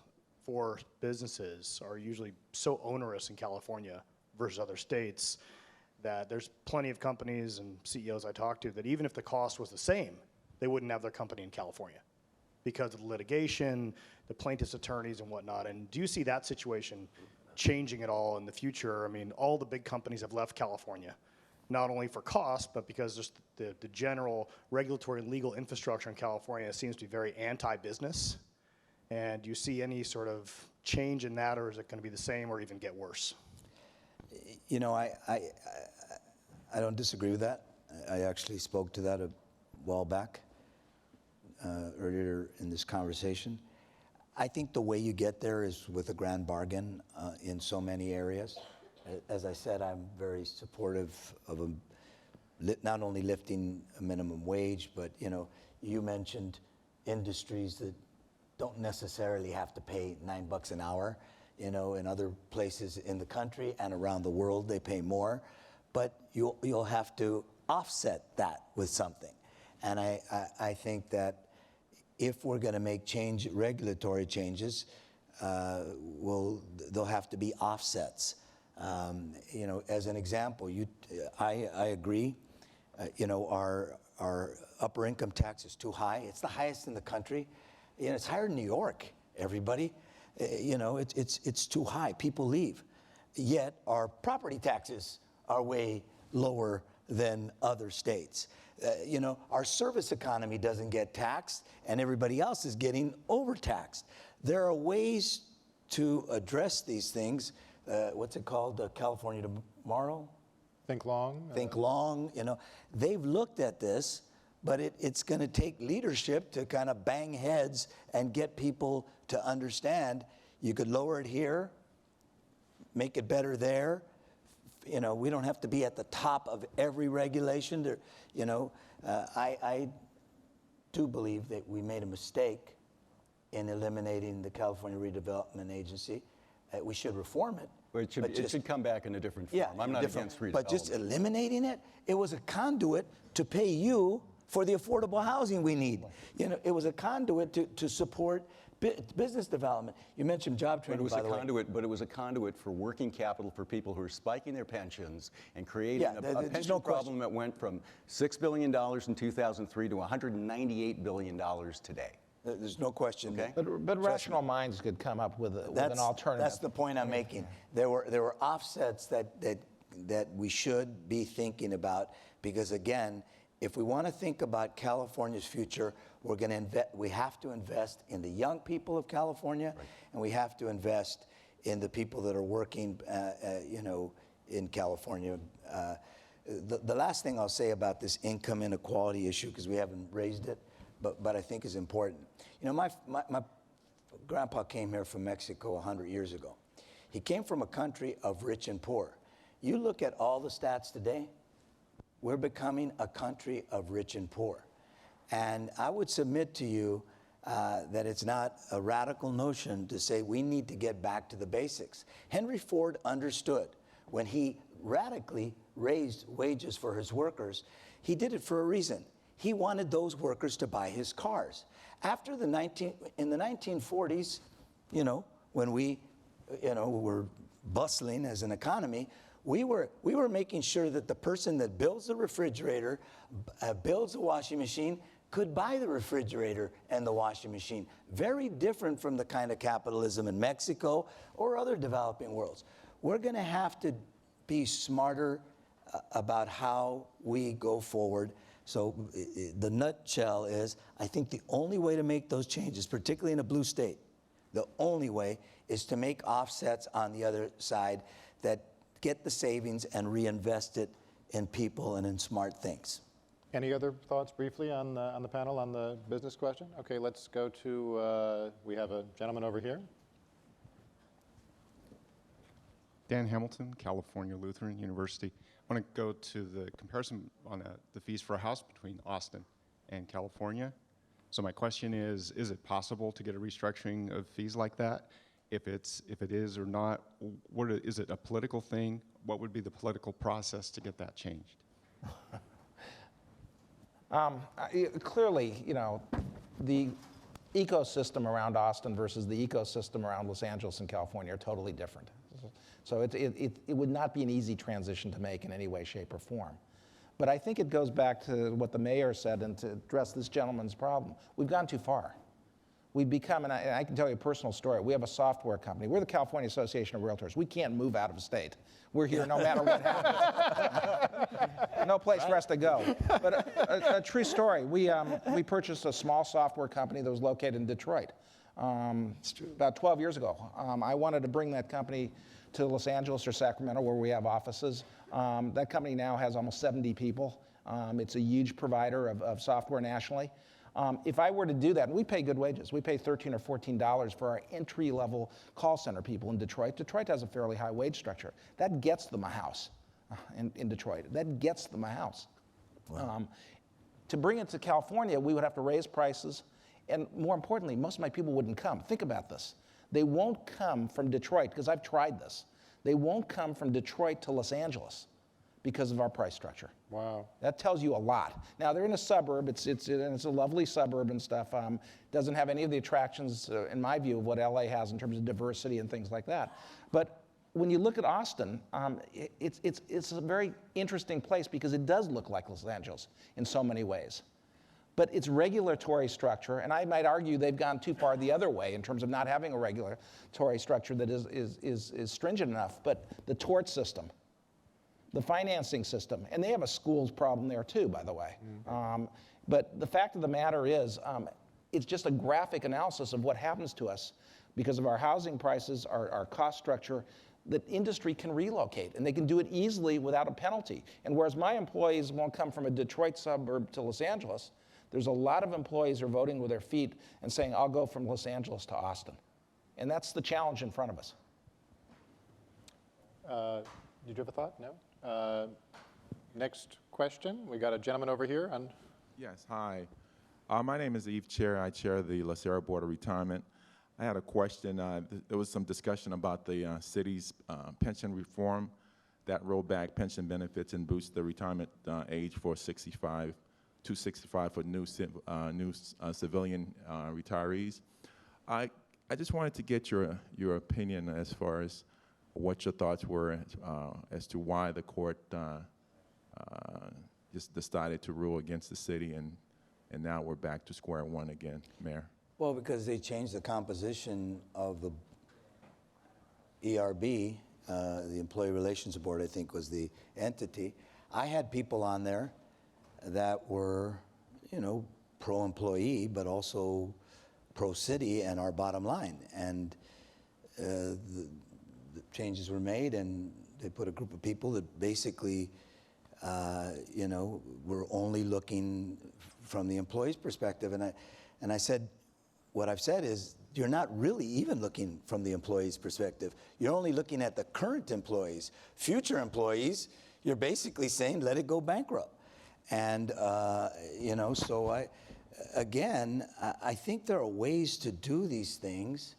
Speaker 8: for businesses are usually so onerous in California versus other states that there's plenty of companies and CEOs I talk to that even if the cost was the same, they wouldn't have their company in California because of the litigation, the plaintiff's attorneys and whatnot. And do you see that situation changing at all in the future? I mean, all the big companies have left California, not only for cost, but because just the general regulatory and legal infrastructure in California seems to be very anti-business. And do you see any sort of change in that, or is it going to be the same or even get worse?
Speaker 1: I don't disagree with that. I actually spoke to that a while back, earlier in this conversation. I think the way you get there is with a grand bargain in so many areas. As I said, I'm very supportive of not only lifting a minimum wage, but you mentioned industries that don't necessarily have to pay $9 an hour. In other places in the country and around the world, they pay more. But you'll have to offset that with something. And I think that if we're going to make regulatory changes, there'll have to be offsets. As an example, I agree. Our upper income tax is too high. It's the highest in the country. It's higher than New York. Everybody, it's too high. People leave. Yet our property taxes are way lower than other states. Our service economy doesn't get taxed, and everybody else is getting overtaxed. There are ways to address these things. What's it called? California Tomorrow?
Speaker 3: Think long.
Speaker 1: Think long. They've looked at this, but it's going to take leadership to kind of bang heads and get people to understand. You could lower it here, make it better there. We don't have to be at the top of every regulation. I do believe that we made a mistake in eliminating the California Redevelopment Agency. We should reform it.
Speaker 2: It should come back in a different form.
Speaker 1: Yeah,
Speaker 2: I'm not against redevelopment.
Speaker 1: But just eliminating it, it was a conduit to pay you for the affordable housing we need. It was a conduit to support business development. You mentioned job training, by the way.
Speaker 2: But it was a conduit for working capital for people who are spiking their pensions and creating a pension problem that went from $6 billion in 2003 to $198 billion today.
Speaker 1: There's no question.
Speaker 2: Okay.
Speaker 5: But rational minds could come up with an alternative.
Speaker 1: That's the point I'm making. There were offsets that we should be thinking about, because again, if we want to think about California's future, we have to invest in the young people of California, right, and we have to invest in the people that are working, in California. The last thing I'll say about this income inequality issue, because we haven't raised it, but I think is important. My grandpa came here from Mexico 100 years ago. He came from a country of rich and poor. You look at all the stats today, we're becoming a country of rich and poor. And I would submit to you that it's not a radical notion to say we need to get back to the basics. Henry Ford understood when he radically raised wages for his workers, he did it for a reason. He wanted those workers to buy his cars. After in the 1940s, when we, were bustling as an economy, we were making sure that the person that builds the refrigerator, builds a washing machine, could buy the refrigerator and the washing machine. Very different from the kind of capitalism in Mexico or other developing worlds. We're going to have to be smarter about how we go forward. So the nutshell is, I think the only way to make those changes, particularly in a blue state, the only way is to make offsets on the other side that get the savings and reinvest it in people and in smart things.
Speaker 3: Any other thoughts briefly on the panel on the business question? Okay, let's go to, we have a gentleman over here.
Speaker 9: Dan Hamilton, California Lutheran University. I want to go to the comparison on the fees for a house between Austin and California. So my question is it possible to get a restructuring of fees like that? If it is or not, is it a political thing? What would be the political process to get that changed?
Speaker 5: Clearly, the ecosystem around Austin versus the ecosystem around Los Angeles and California are totally different. So it would not be an easy transition to make in any way, shape, or form. But I think it goes back to what the mayor said, and to address this gentleman's problem. We've gone too far. We've become, and I can tell you a personal story, we have a software company. We're the California Association of Realtors. We can't move out of state. We're here no matter what happens. No place for us to go. But a true story, we purchased a small software company that was located in Detroit about 12 years ago. I wanted to bring that company to Los Angeles or Sacramento, where we have offices. That company now has almost 70 people. It's a huge provider of software nationally. If I were to do that, and we pay good wages, we pay $13 or $14 for our entry-level call center people in Detroit. Detroit has a fairly high wage structure. That gets them a house in Detroit. That gets them a house. Wow. To bring it to California, we would have to raise prices, and more importantly, most of my people wouldn't come. Think about this. They won't come from Detroit, because I've tried this. They won't come from Detroit to Los Angeles because of our price structure.
Speaker 3: Wow.
Speaker 5: That tells you a lot. Now, they're in a suburb. It's a lovely suburb and stuff. Doesn't have any of the attractions, in my view, of what LA has in terms of diversity and things like that. But when you look at Austin, it's a very interesting place because it does look like Los Angeles in so many ways. But its regulatory structure, and I might argue they've gone too far the other way in terms of not having a regulatory structure that is stringent enough, but the tort system, the financing system, and they have a schools problem there too, by the way. Mm-hmm. But the fact of the matter is, it's just a graphic analysis of what happens to us because of our housing prices, our cost structure, that industry can relocate, and they can do it easily without a penalty. And whereas my employees won't come from a Detroit suburb to Los Angeles, there's a lot of employees who are voting with their feet and saying, I'll go from Los Angeles to Austin. And that's the challenge in front of us.
Speaker 3: Did you have a thought? No? Next question. We got a gentleman over here.
Speaker 10: Yes, hi. My name is Eve Chair. I chair the La Sierra Board of Retirement. I had a question. There was some discussion about the city's pension reform that rolled back pension benefits and boost the retirement age for 65 to 65 for new civilian retirees. I just wanted to get your opinion as far as what your thoughts were as to why the court just decided to rule against the city, and now we're back to square one again, Mayor.
Speaker 1: Well, because they changed the composition of the ERB, the Employee Relations Board, I think was the entity. I had people on there that were, pro-employee, but also pro-city and our bottom line. And the changes were made, and they put a group of people that basically, were only looking from the employee's perspective. And I said, what I've said is, you're not really even looking from the employee's perspective. You're only looking at the current employees. Future employees, you're basically saying, let it go bankrupt. And, so I think there are ways to do these things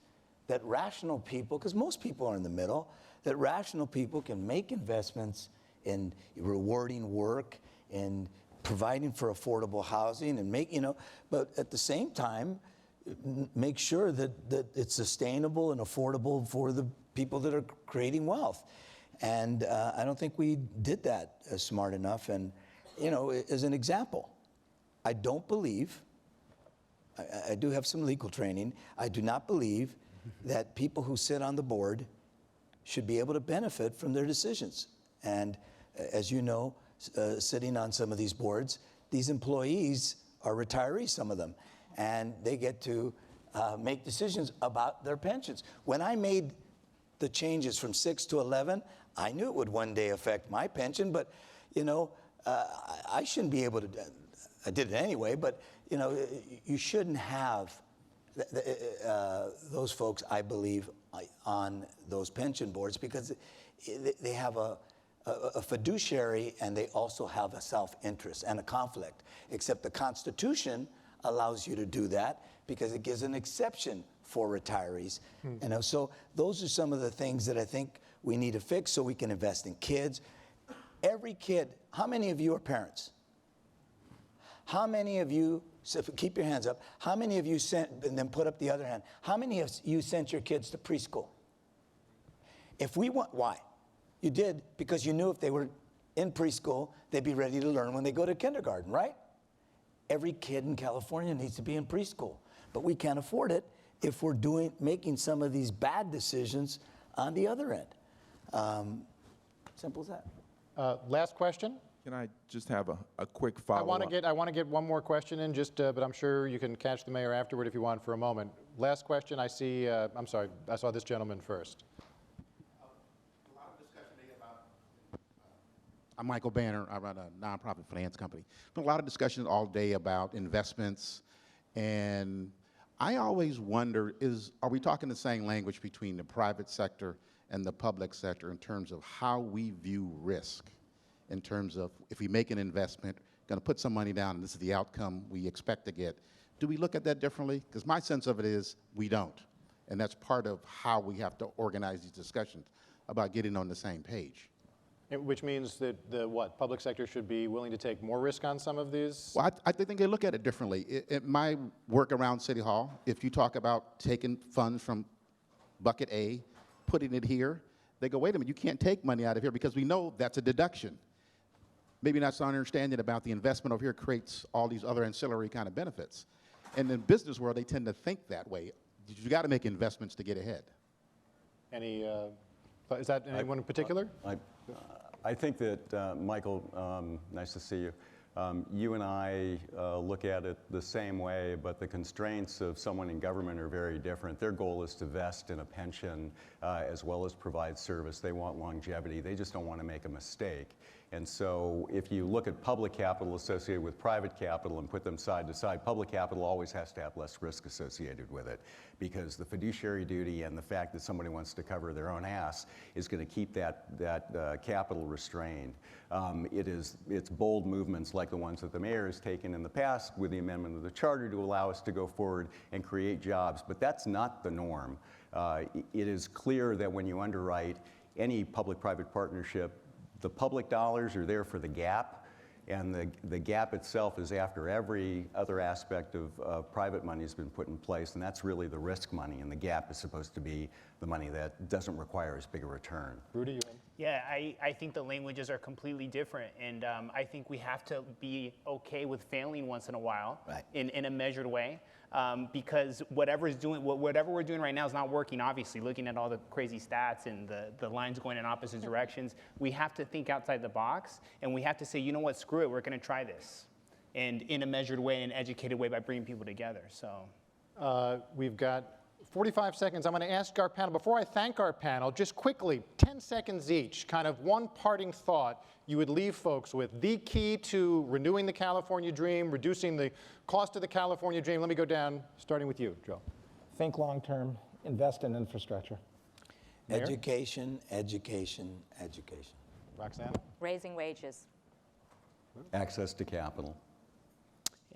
Speaker 1: that rational people, because most people are in the middle, that rational people can make investments in rewarding work and providing for affordable housing and but at the same time, make sure that it's sustainable and affordable for the people that are creating wealth. And I don't think we did that smart enough. And, as an example, I don't believe I do have some legal training. I do not believe that people who sit on the board should be able to benefit from their decisions. And as you know, sitting on some of these boards, these employees are retirees, some of them, and they get to make decisions about their pensions. When I made the changes from 6 to 11, I knew it would one day affect my pension, but you know, I shouldn't be able to, I did it anyway, but you know, you shouldn't have those folks, I believe, on those pension boards because they have a fiduciary and they also have a self-interest and a conflict, except the Constitution allows you to do that because it gives an exception for retirees. You know, so those are some of the things that I think we need to fix so we can invest in kids. Every kid, how many of you are parents? How many of you, so keep your hands up, how many of you sent, and then put up the other hand, how many of you sent your kids to preschool? If we want, why? You did because you knew if they were in preschool, they'd be ready to learn when they go to kindergarten, right? Every kid in California needs to be in preschool, but we can't afford it if we're making some of these bad decisions on the other end. Simple as that.
Speaker 3: Last question.
Speaker 10: Can I just have a quick follow-up?
Speaker 3: I want to get one more question in, but I'm sure you can catch the mayor afterward if you want for a moment. Last question. I see. I'm sorry. I saw this gentleman first.
Speaker 11: I'm Michael Banner. I run a nonprofit finance company. Been a lot of discussions all day about investments, and I always wonder: are we talking the same language between the private sector and the public sector in terms of how we view risk? In terms of if we make an investment, going to put some money down, and this is the outcome we expect to get. Do we look at that differently? Because my sense of it is we don't, and that's part of how we have to organize these discussions about getting on the same page.
Speaker 3: Which means that the public sector should be willing to take more risk on some of these?
Speaker 11: Well, I think they look at it differently. My work around City Hall, if you talk about taking funds from bucket A, putting it here, they go, wait a minute, you can't take money out of here because we know that's a deduction. Maybe not some understanding about the investment over here creates all these other ancillary kind of benefits. And in the business world, they tend to think that way. You got to make investments to get ahead.
Speaker 3: Any, is that anyone in particular?
Speaker 2: I think that, Michael, nice to see you. You and I look at it the same way, but the constraints of someone in government are very different. Their goal is to vest in a pension as well as provide service. They want longevity. They just don't want to make a mistake. And so if you look at public capital associated with private capital and put them side to side, public capital always has to have less risk associated with it because the fiduciary duty and the fact that somebody wants to cover their own ass is going to keep that capital restrained. It's bold movements like the ones that the mayor has taken in the past with the amendment of the charter to allow us to go forward and create jobs, but that's not the norm. It is clear that when you underwrite any public-private partnership, the public dollars are there for the gap, and the gap itself is after every other aspect of private money has been put in place, and that's really the risk money, and the gap is supposed to be the money that doesn't require as big a return.
Speaker 3: Rudy, you in?
Speaker 6: Yeah, I think the languages are completely different, and I think we have to be okay with failing once in a while,
Speaker 1: right,
Speaker 6: in a measured way. Because whatever we're doing right now is not working, obviously. Looking at all the crazy stats and the lines going in opposite directions, we have to think outside the box, and we have to say, you know what, screw it, we're going to try this. And in a measured way, an educated way by bringing people together. So
Speaker 3: we've got 45 seconds. I'm going to ask our panel, before I thank our panel, just quickly, 10 seconds each, kind of one parting thought you would leave folks with. The key to renewing the California dream, reducing the cost of the California dream. Let me go down, starting with you, Joe.
Speaker 5: Think long-term, invest in infrastructure.
Speaker 3: Mayor?
Speaker 1: Education, education, education.
Speaker 3: Roxanne?
Speaker 4: Raising wages.
Speaker 2: Access to capital.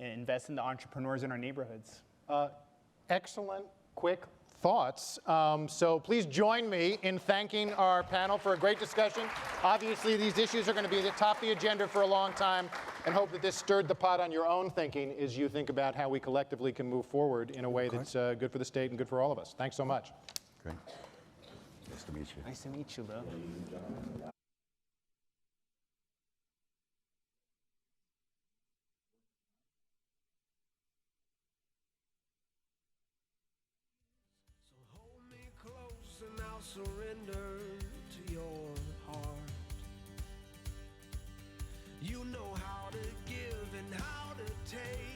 Speaker 6: and invest in the entrepreneurs in our neighborhoods.
Speaker 3: Excellent, quick thoughts. So please join me in thanking our panel for a great discussion. Obviously, these issues are going to be at the top of the agenda for a long time, and hope that this stirred the pot on your own thinking as you think about how we collectively can move forward in a way that's good for the state and good for all of us. Thanks so much.
Speaker 2: Great. Nice to meet you.
Speaker 6: Nice to meet you, Lou.
Speaker 12: surrender to your heart. You know how to give and how to take.